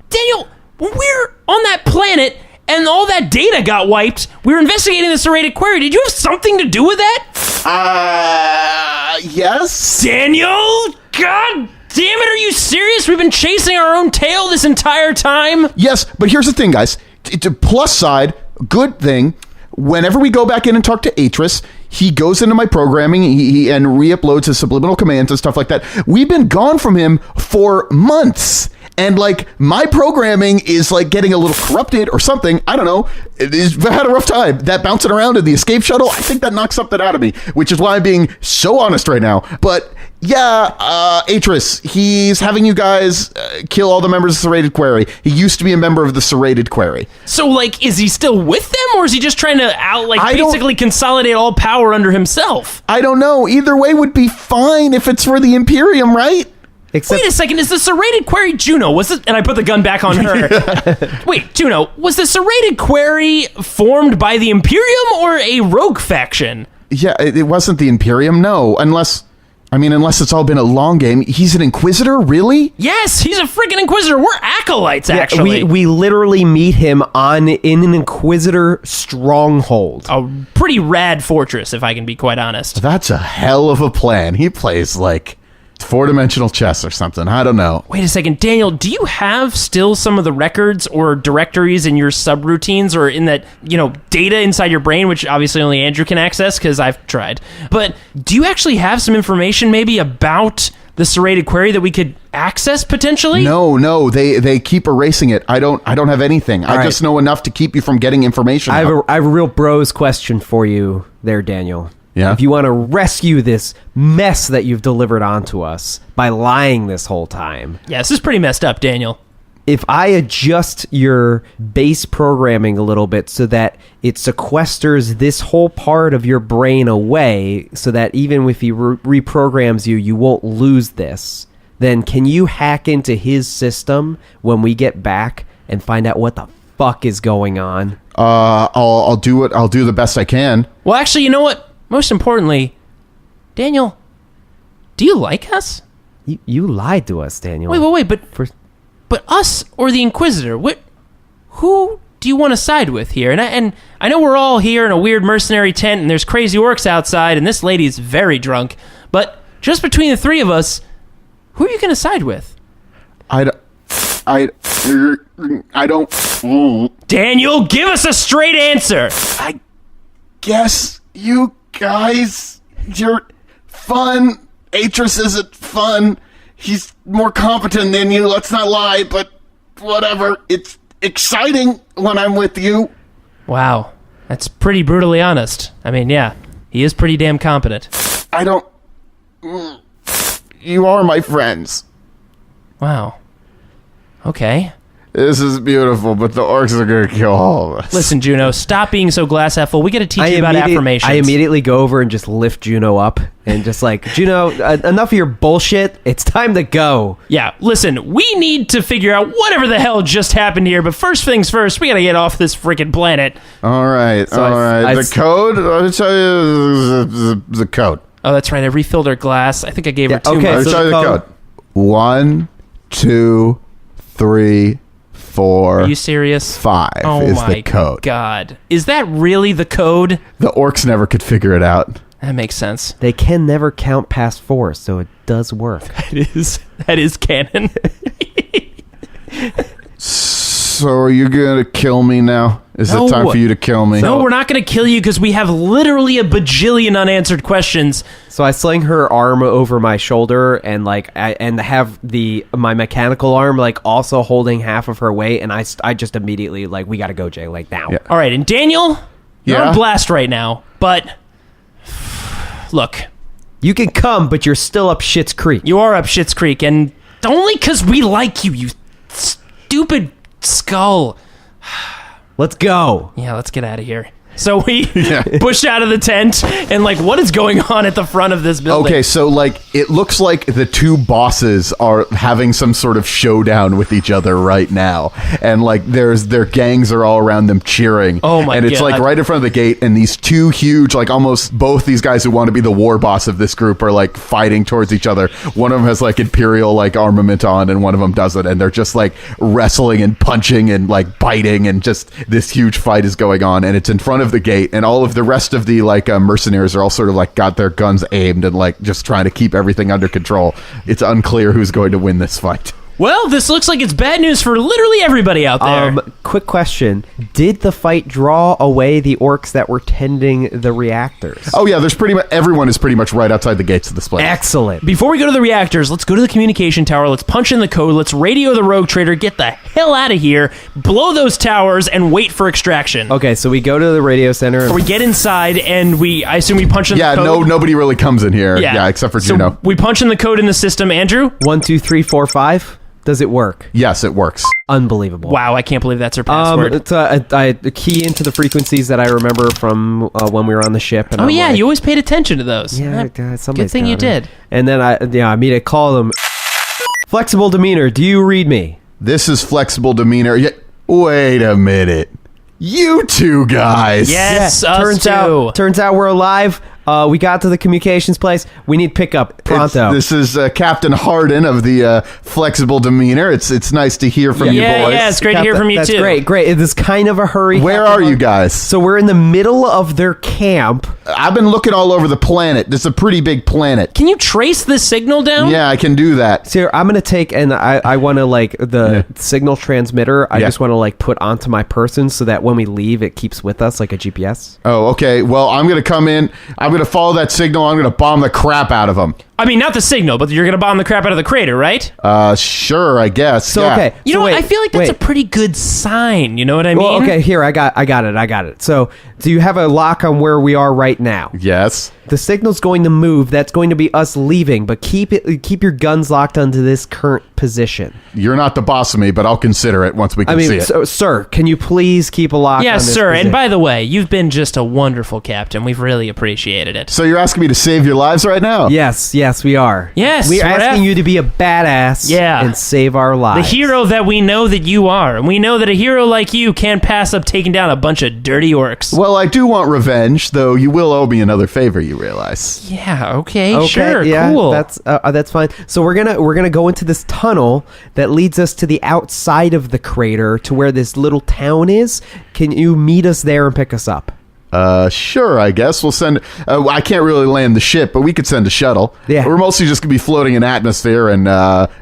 Daniel, when we're on that planet and all that data got wiped, we were investigating the serrated query. Did you have something to do with that? Yes. Daniel? God damn it, are you serious? We've been chasing our own tail this entire time? Yes, but here's the thing, guys. It's a plus side, good thing. Whenever we go back in and talk to Atris, he goes into my programming and re-uploads his subliminal commands and stuff like that. We've been gone from him for months. And like my programming is like getting a little corrupted or something. I don't know. I've had a rough time. That bouncing around in the escape shuttle, I think that knocks something out of me, which is why I'm being so honest right now. But yeah, Atris, he's having you guys kill all the members of the serrated query. He used to be a member of the serrated query. So like, is he still with them, or is he just trying to basically consolidate all power under himself? I don't know. Either way would be fine if it's for the Imperium, right? Wait a second, is the serrated query Juno? Was it? And I put the gun back on her. Wait, Juno, was the serrated query formed by the Imperium or a rogue faction? Yeah, it wasn't the Imperium, no. Unless I mean, unless it's all been a long game. He's an Inquisitor, really? Yes, he's a freaking Inquisitor. We're acolytes, actually. We literally meet him in an Inquisitor stronghold. A pretty rad fortress, if I can be quite honest. That's a hell of a plan. He plays like 4-dimensional chess or something. I don't know. Wait a second, Daniel, do you have still some of the records or directories in your subroutines or in that, data inside your brain, which obviously only Andrew can access because I've tried. But do you actually have some information maybe about the serrated query that we could access potentially? No, they keep erasing it. I don't have anything. I just know enough to keep you from getting information. I have a real bros question for you there, Daniel. Yeah. If you want to rescue this mess that you've delivered onto us by lying this whole time. Yeah, this is pretty messed up, Daniel. If I adjust your base programming a little bit so that it sequesters this whole part of your brain away so that even if he reprograms you, you won't lose this, then can you hack into his system when we get back and find out what the fuck is going on? I'll do it. I'll do the best I can. Well, actually, you know what? Most importantly, Daniel, do you like us? You lied to us, Daniel. Wait, but us or the Inquisitor? Who do you want to side with here? And I know we're all here in a weird mercenary tent, and there's crazy orcs outside, and this lady's very drunk. But just between the three of us, who are you going to side with? I don't. Daniel, give us a straight answer. I guess you guys, you're fun. Atris isn't fun. He's more competent than you, let's not lie, but whatever. It's exciting when I'm with you. Wow, that's pretty brutally honest. I mean, yeah, he is pretty damn competent. You are my friends. Wow. Okay. This is beautiful, but the orcs are going to kill all of us. Listen, Juno, stop being so glass half full. We got to teach you about affirmations. I immediately go over and just lift Juno up and just like, Juno, enough of your bullshit. It's time to go. Yeah, listen, we need to figure out whatever the hell just happened here, but first things first, we got to get off this freaking planet. All right. The code? I'll tell you the code. Oh, that's right. I refilled her glass. I think I gave her too much. I'll tell you the code. 1, 2, 3, 4. Are you serious? 5 is the code. God. Is that really the code? The orcs never could figure it out. That makes sense. They can never count past 4, so it does work. That is canon. So are you going to kill me now? Is it time for you to kill me? No, we're not going to kill you because we have literally a bajillion unanswered questions. So I sling her arm over my shoulder and have my mechanical arm also holding half of her weight, and I just immediately we got to go, Jay, now. Yeah. All right, and Daniel, you're on blast right now, but look. You can come, but you're still up Schitt's Creek. You are up Schitt's Creek, and only because we like you stupid skull. Let's go. Yeah, let's get out of here. So we push out of the tent, and what is going on at the front of this building? Okay, so it looks like the two bosses are having some sort of showdown with each other right now, and their gangs are all around them cheering. Oh my god! And it's right in front of the gate, and these two huge, almost both these guys who want to be the war boss of this group are fighting towards each other. One of them has imperial armament on, and one of them doesn't, and they're just wrestling and punching and biting, and just this huge fight is going on, and it's in front of the gate, and all of the rest of the mercenaries are all sort of got their guns aimed and just trying to keep everything under control. It's unclear who's going to win this fight. Well, this looks like it's bad news for literally everybody out there. Quick question. Did the fight draw away the orcs that were tending the reactors? Oh yeah, there's pretty much everyone is pretty much right outside the gates of this place. Excellent. Before we go to the reactors, let's go to the communication tower, let's punch in the code, let's radio the rogue trader, get the hell out of here, blow those towers, and wait for extraction. Okay, so we go to the radio center. Or we get inside, and I assume we punch in the code. Yeah, nobody really comes in here. Yeah, except for Juno. So we punch in the code in the system. Andrew? 1, 2, 3, 4, 5. Does it work? Yes, it works. Unbelievable. Wow, I can't believe that's her password. I key into the frequencies that I remember from when we were on the ship. And you always paid attention to those. Yeah, good thing you did. And then I immediately call them. Flexible demeanor, do you read me? This is flexible demeanor. Wait a minute. You two guys. Yes, turns out we're alive. We got to the communications place. We need pickup pronto. This is Captain Harden of the Flexible Demeanor. It's nice to hear from you boys. Yeah, it's great to hear from you, That's too. great. It is kind of a hurry. Where are you guys? So we're in the middle of their camp. I've been looking all over the planet. This is a pretty big planet. Can you trace the signal down? Yeah, I can do that. So I'm going to take, and I want to, like, the signal transmitter, I Yeah. just want to, like, put onto my person so that when we leave, it keeps with us like a GPS. Oh, okay. Well, I'm going to come in. I'm going to follow that signal. I'm going to bomb the crap out of them. I mean, not the signal, but you're going to bomb the crap out of the crater, right? Sure, I guess. So, yeah. okay. You so know what? wait, I feel like that's a wait. pretty good sign. You know what I mean? Well, okay, here, I got it. So, do you have a lock on where we are right now? Yes. The signal's going to move. That's going to be us leaving, but keep your guns locked onto this current position. You're not the boss of me, but I'll consider it once we can see it. So, sir, can you please keep a lock on Yes, this sir. position? And by the way, you've been just a wonderful captain. We've really appreciated it. So you're asking me to save your lives right now? Yes, we are. Yes, we're we're asking you to be a badass Yeah. and save our The lives. hero that we know that you are. And we know that a hero like you can't pass up taking down a bunch of dirty orcs. Well, I do want revenge, though you will owe me another favor, you realize. Yeah, okay, Okay, sure, yeah, cool. that's fine. So we're gonna go into this tunnel that leads us to the outside of the crater to where this little town is. Can you meet us there and pick us up? Sure, I guess. We'll send... I can't really land the ship, but we could send a shuttle. Yeah. We're mostly just going to be floating in atmosphere and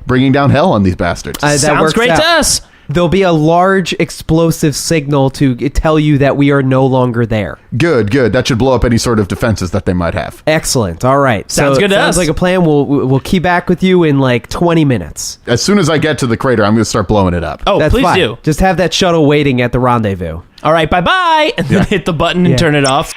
bringing down hell on these bastards. That Sounds works great out. to us. There'll be a large explosive signal to tell you that we are no longer there. Good. That should blow up any sort of defenses that they might have. Excellent. All right. Sounds good to sounds us. like a plan. We'll key back with you in like 20 minutes. As soon as I get to the crater, I'm going to start blowing it up. Oh, That's please fine. do. Just have that shuttle waiting at the rendezvous. All right, bye-bye. And then hit the button and Yeah. turn it off.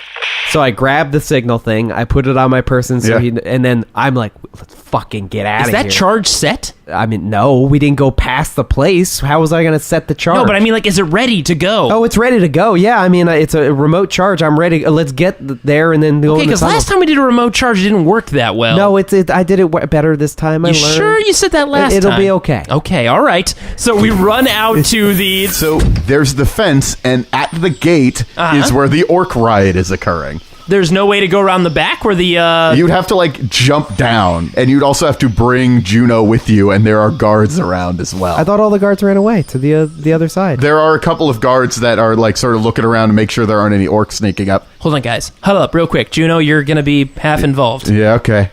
So I grab the signal thing, I put it on my person, Yeah. and then I'm like, let's fucking get out Is of that here. charge set? I mean, no, we didn't go past the place. How was I going to set the charge? No, but I mean, like, is it ready to go? Oh, it's ready to go. Yeah, I mean, it's a remote charge. I'm ready. Let's get there and then go okay, in the because tunnel. last time we did a remote charge, it didn't work that well. No, I did it better this time. I You learned. sure you said that last time? It'll be okay. Okay, all right. So we run out to the... So there's the fence, and at the gate is where the orc riot is occurring. There's no way to go around the back where the... You'd have to, like, jump down, and you'd also have to bring Juno with you, and there are guards around as well. I thought all the guards ran away to the other side. There are a couple of guards that are, like, sort of looking around to make sure there aren't any orcs sneaking up. Hold on, guys. Huddle up real quick. Juno, you're going to be half involved. Yeah, okay.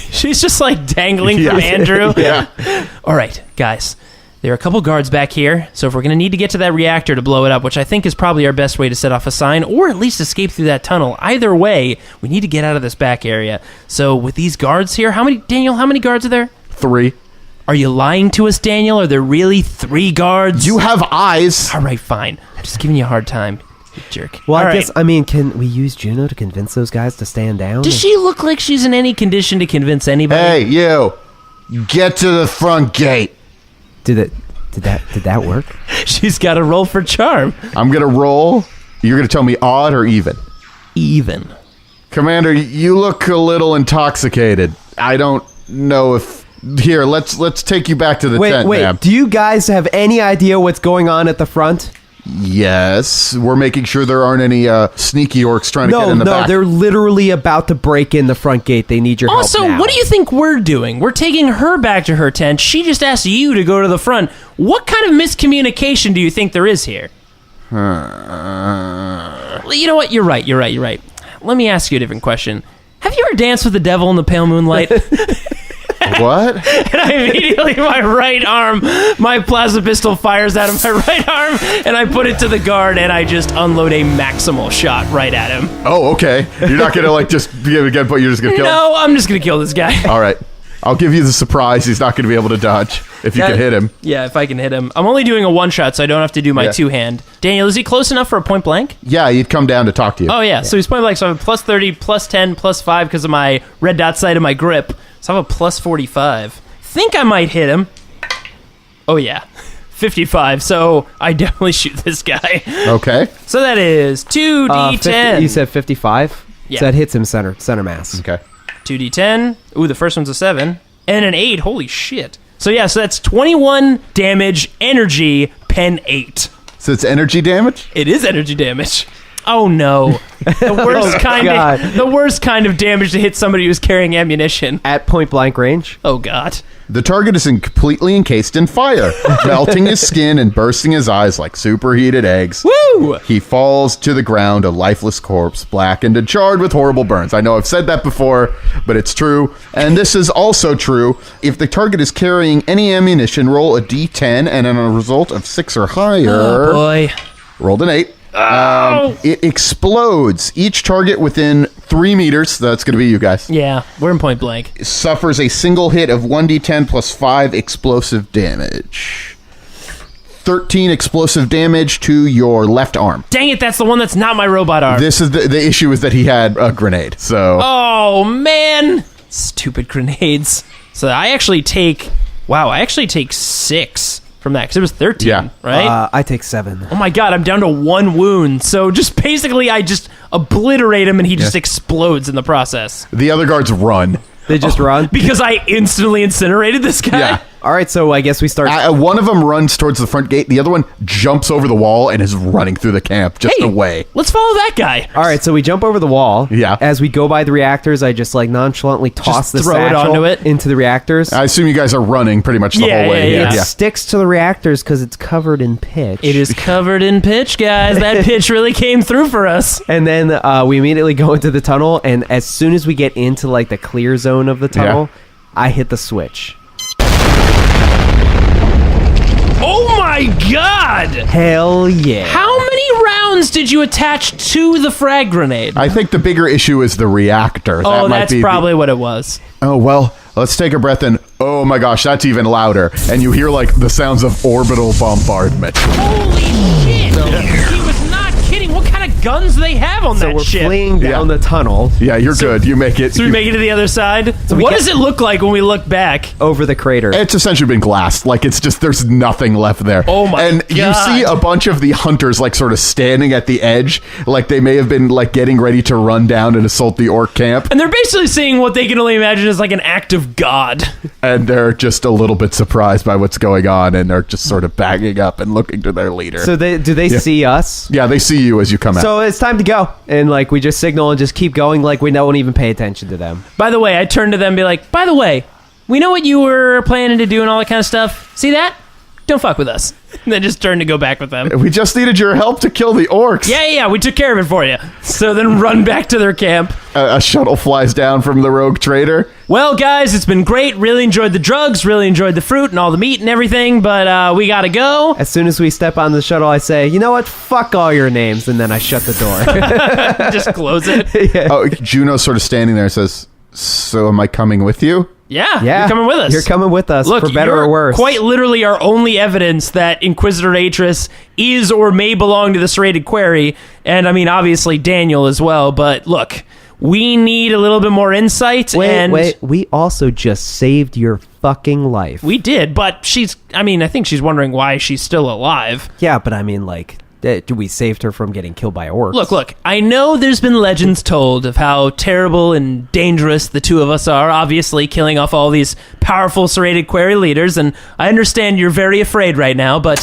She's just, like, dangling Yeah. from Andrew. Yeah. All right, guys. There are a couple guards back here, so if we're going to need to get to that reactor to blow it up, which I think is probably our best way to set off a sign, or at least escape through that tunnel, either way, we need to get out of this back area. So with these guards here, how many guards are there? 3. Are you lying to us, Daniel? Are there really 3 guards? You have eyes. All right, fine. I'm just giving you a hard time, you jerk. Well, All I right. guess, I mean, can we use Juno to convince those guys to stand down? Does she look like she's in any condition to convince anybody? Hey, you. Get to the front gate. Did that work? She's got to roll for charm. I'm going to roll. You're going to tell me odd or even. Even. Commander, you look a little intoxicated. I don't know if... Here, let's take you back to the tent, ma'am. Do you guys have any idea what's going on at the front? Yes, we're making sure there aren't any sneaky orcs trying to get in the back. No, they're literally about to break in the front gate. They need your help Also, now. what do you think we're doing? We're taking her back to her tent. She just asked you to go to the front. What kind of miscommunication do you think there is here? You know what? You're right. Let me ask you a different question. Have you ever danced with the devil in the pale moonlight? What? And I immediately, my plasma pistol fires out of my right arm, and I put it to the guard, and I just unload a maximal shot right at him. Oh, okay. You're not going to, like, just be able to get, but you're just going to kill him? No, I'm just going to kill this guy. All right. I'll give you the surprise. He's not going to be able to dodge if you can hit him. Yeah, if I can hit him. I'm only doing a one-shot, so I don't have to do my two-hand. Daniel, is he close enough for a point blank? Yeah, he'd come down to talk to you. Oh, yeah. So he's point blank, so I have a plus 30, plus 10, plus 5 because of my red dot sight of my grip. So I have a plus 45. Think I might hit him. Oh, yeah. 55, so I definitely shoot this guy. Okay. So that is 2d10. You said 55? Yeah. So that hits him center mass. Okay. 2d10. Ooh, the first one's a 7. And an 8. Holy shit. So yeah, so that's 21 damage, energy, pen 8. So it's energy damage? It is energy damage. Oh no. The worst God. the worst kind of damage to hit somebody who's carrying ammunition. At point blank range. Oh god. The target is completely encased in fire, melting his skin and bursting his eyes like superheated eggs. Woo! He falls to the ground, a lifeless corpse, blackened and charred with horrible burns. I know I've said that before, but it's true. And this is also true. If the target is carrying any ammunition, roll a d10, and on a result of 6 or higher... Oh boy. Rolled an 8. It explodes. Each target within 3 meters, that's going to be you guys, Yeah, we're in point blank. suffers a single hit of 1d10 plus 5 explosive damage. 13 explosive damage to your left arm. Dang it, that's the one that's not my robot arm. This is the issue is that he had a grenade. So Oh man. Stupid grenades. So I actually take 6 from that because it was 13, Yeah. right? I take 7. Oh my god, I'm down to 1 wound. So just basically I just obliterate him and he just explodes in the process. the other guards run. They just run. Because I instantly incinerated this guy? Yeah. All right, so I guess we start. One of them runs towards the front gate. The other one jumps over the wall and is running through the camp just away. Let's follow that guy. All right, so we jump over the wall. Yeah. As we go by the reactors, I just like nonchalantly toss the throw it satchel onto it? into the reactors. I assume you guys are running pretty much the Yeah, whole way. yeah, It sticks to the reactors because it's covered in pitch. It is covered in pitch, guys. That pitch really came through for us. And then we immediately go into the tunnel, and as soon as we get into like the clear zone of the tunnel, I hit the switch. Oh my god! Hell yeah! How many rounds did you attach to the frag grenade? I think the bigger issue is the reactor. Oh, That might that's be probably what it was. Oh, well, let's take a breath in. Oh my gosh, that's even louder. And you hear like the sounds of orbital bombardment. Holy shit! He was not kidding. What kind of guns do they have on So that we're ship? fleeing down the tunnel Yeah, you're good. You make it. So we make it to the other side? What does it look like when we look back? over the crater. It's essentially been glassed. Like, it's just, there's nothing left there. Oh my And God. you see a bunch of the hunters, like, sort of standing at the edge. Like, they may have been, like, getting ready to run down and assault the orc camp. And they're basically seeing what they can only imagine as like an act of God. And they're just a little bit surprised by what's going on. And they're just sort of backing up and looking to their leader. So do they see us? Yeah, they see you as you come out. So it's time to go. And like we just signal and just keep going like we don't even pay attention to them. By the way, I turn to them and be like, by the way, we know what you were planning to do and all that kind of stuff. See that? Don't fuck with us. And then just turn to go back with them. We just needed your help to kill the orcs. Yeah, we took care of it for you. So then run back to their camp. A shuttle flies down from the rogue trader. Well, guys, it's been great. Really enjoyed the drugs, really enjoyed the fruit and all the meat and everything, but we gotta go. As soon as we step on the shuttle, I say, you know what? Fuck all your names. And then I shut the door. Just close it. Oh, Juno's sort of standing there and says, so am I coming with you? Yeah, Yeah. you're coming with us. You're coming with us, Look, for better you're or worse. quite literally our only evidence that Inquisitor Atris is or may belong to the serrated quarry, and I mean, obviously Daniel as well, but look, we need a little bit more insight, and Wait, we also just saved your fucking life. we did, but I think she's wondering why she's still alive. Yeah, but I mean, like, we saved her from getting killed by orcs. Look, I know there's been legends told of how terrible and dangerous the two of us are, obviously killing off all these powerful serrated quarry leaders, and I understand you're very afraid right now, but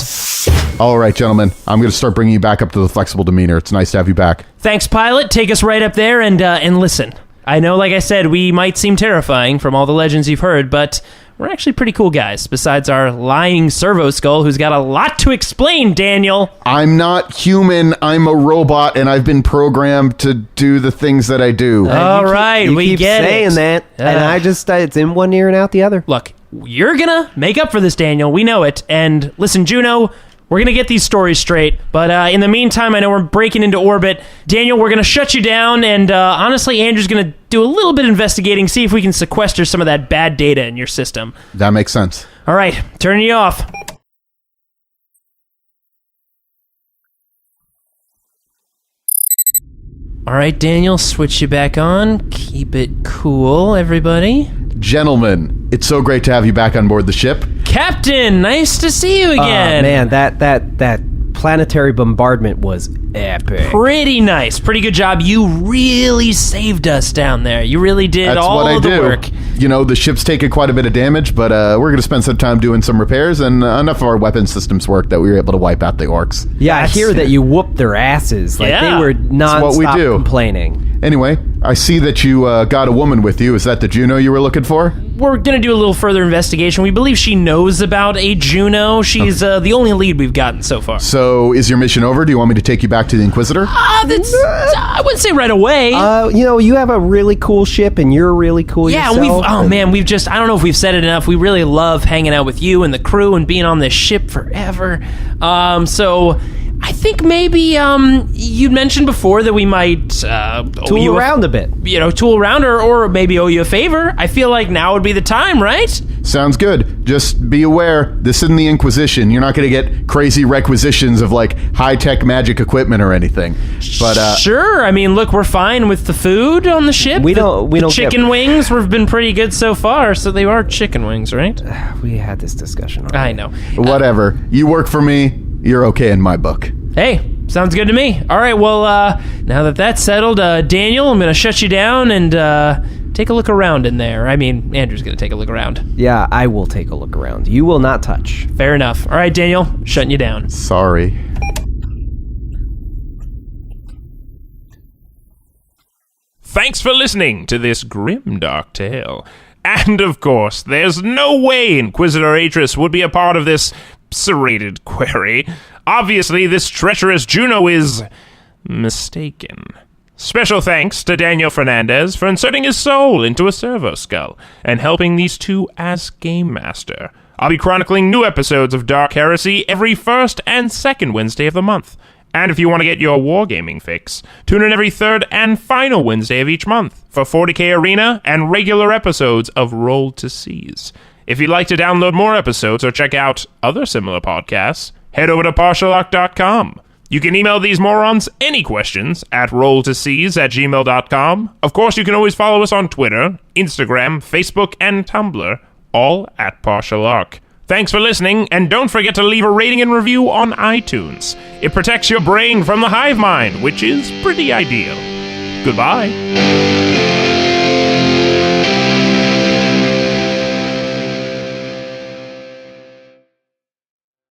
All right, gentlemen, I'm going to start bringing you back up to the flexible demeanor. It's nice to have you back. thanks, pilot. Take us right up there and listen. I know, like I said, we might seem terrifying from all the legends you've heard, but we're actually pretty cool guys, besides our lying servo skull who's got a lot to explain, Daniel. I'm not human. I'm a robot, and I've been programmed to do the things that I do. All right, you we keep get saying it. that, and I just it's in one ear and out the other. Look, you're gonna make up for this, Daniel. We know it. And listen, Juno, we're gonna get these stories straight. But in the meantime, I know we're breaking into orbit. Daniel, we're gonna shut you down. And honestly, Andrew's gonna do a little bit of investigating, see if we can sequester some of that bad data in your system. That makes sense. All right, turning you off. All right, Daniel, switch you back on. Keep it cool, everybody. Gentlemen, it's so great to have you back on board the ship. Captain, nice to see you again. Man, that planetary bombardment was epic. Pretty nice. Pretty good job. You really saved us down there. You really did That's all what I of the do. work. You know, the ship's taken quite a bit of damage, but we're going to spend some time doing some repairs, and enough of our weapon systems work that we were able to wipe out the orcs. Yeah, I hear that you whooped their asses. Like, Yeah. they were That's what we non-stop do. complaining. Anyway, I see that you got a woman with you. Is that the Juno you were looking for? We're going to do a little further investigation. We believe she knows about a Juno. She's the only lead we've gotten so far. So, is your mission over? Do you want me to take you back to the Inquisitor? I wouldn't say right away. You know, you have a really cool ship, and you're really cool yeah, yourself. we've just, I don't know if we've said it enough. We really love hanging out with you and the crew and being on this ship forever. So I think maybe you'd mentioned before that we might Tool around a bit. Tool around or maybe owe you a favor. I feel like now would be the time, right? Sounds good. Just be aware, this isn't the Inquisition. You're not going to get crazy requisitions of, like, high-tech magic equipment or anything. But Sure. I mean, look, we're fine with the food on the ship. We don't chicken wings have been pretty good so far, so they are chicken wings, right? We had this discussion already. I know. whatever. You work for me, you're okay in my book. Hey, sounds good to me. All right, well, now that that's settled, Daniel, I'm going to shut you down and take a look around in there. I mean, Andrew's going to take a look around. Yeah, I will take a look around. You will not touch. Fair enough. All right, Daniel, shutting you down. Sorry. Thanks for listening to this grimdark tale. And of course, there's no way Inquisitor Atris would be a part of this serrated query. Obviously, this treacherous Juno is mistaken. Special thanks to Daniel Fernandez for inserting his soul into a servo skull and helping these two as Game Master. I'll be chronicling new episodes of Dark Heresy every first and second Wednesday of the month. And if you want to get your wargaming fix, tune in every third and final Wednesday of each month for 40k Arena and regular episodes of Roll to Seize. If you'd like to download more episodes or check out other similar podcasts, head over to partialarc.com. You can email these morons any questions at rolltoseize@gmail.com. Of course, you can always follow us on Twitter, Instagram, Facebook, and Tumblr, all at Partial Arc. Thanks for listening, and don't forget to leave a rating and review on iTunes. It protects your brain from the hive mind, which is pretty ideal. Goodbye.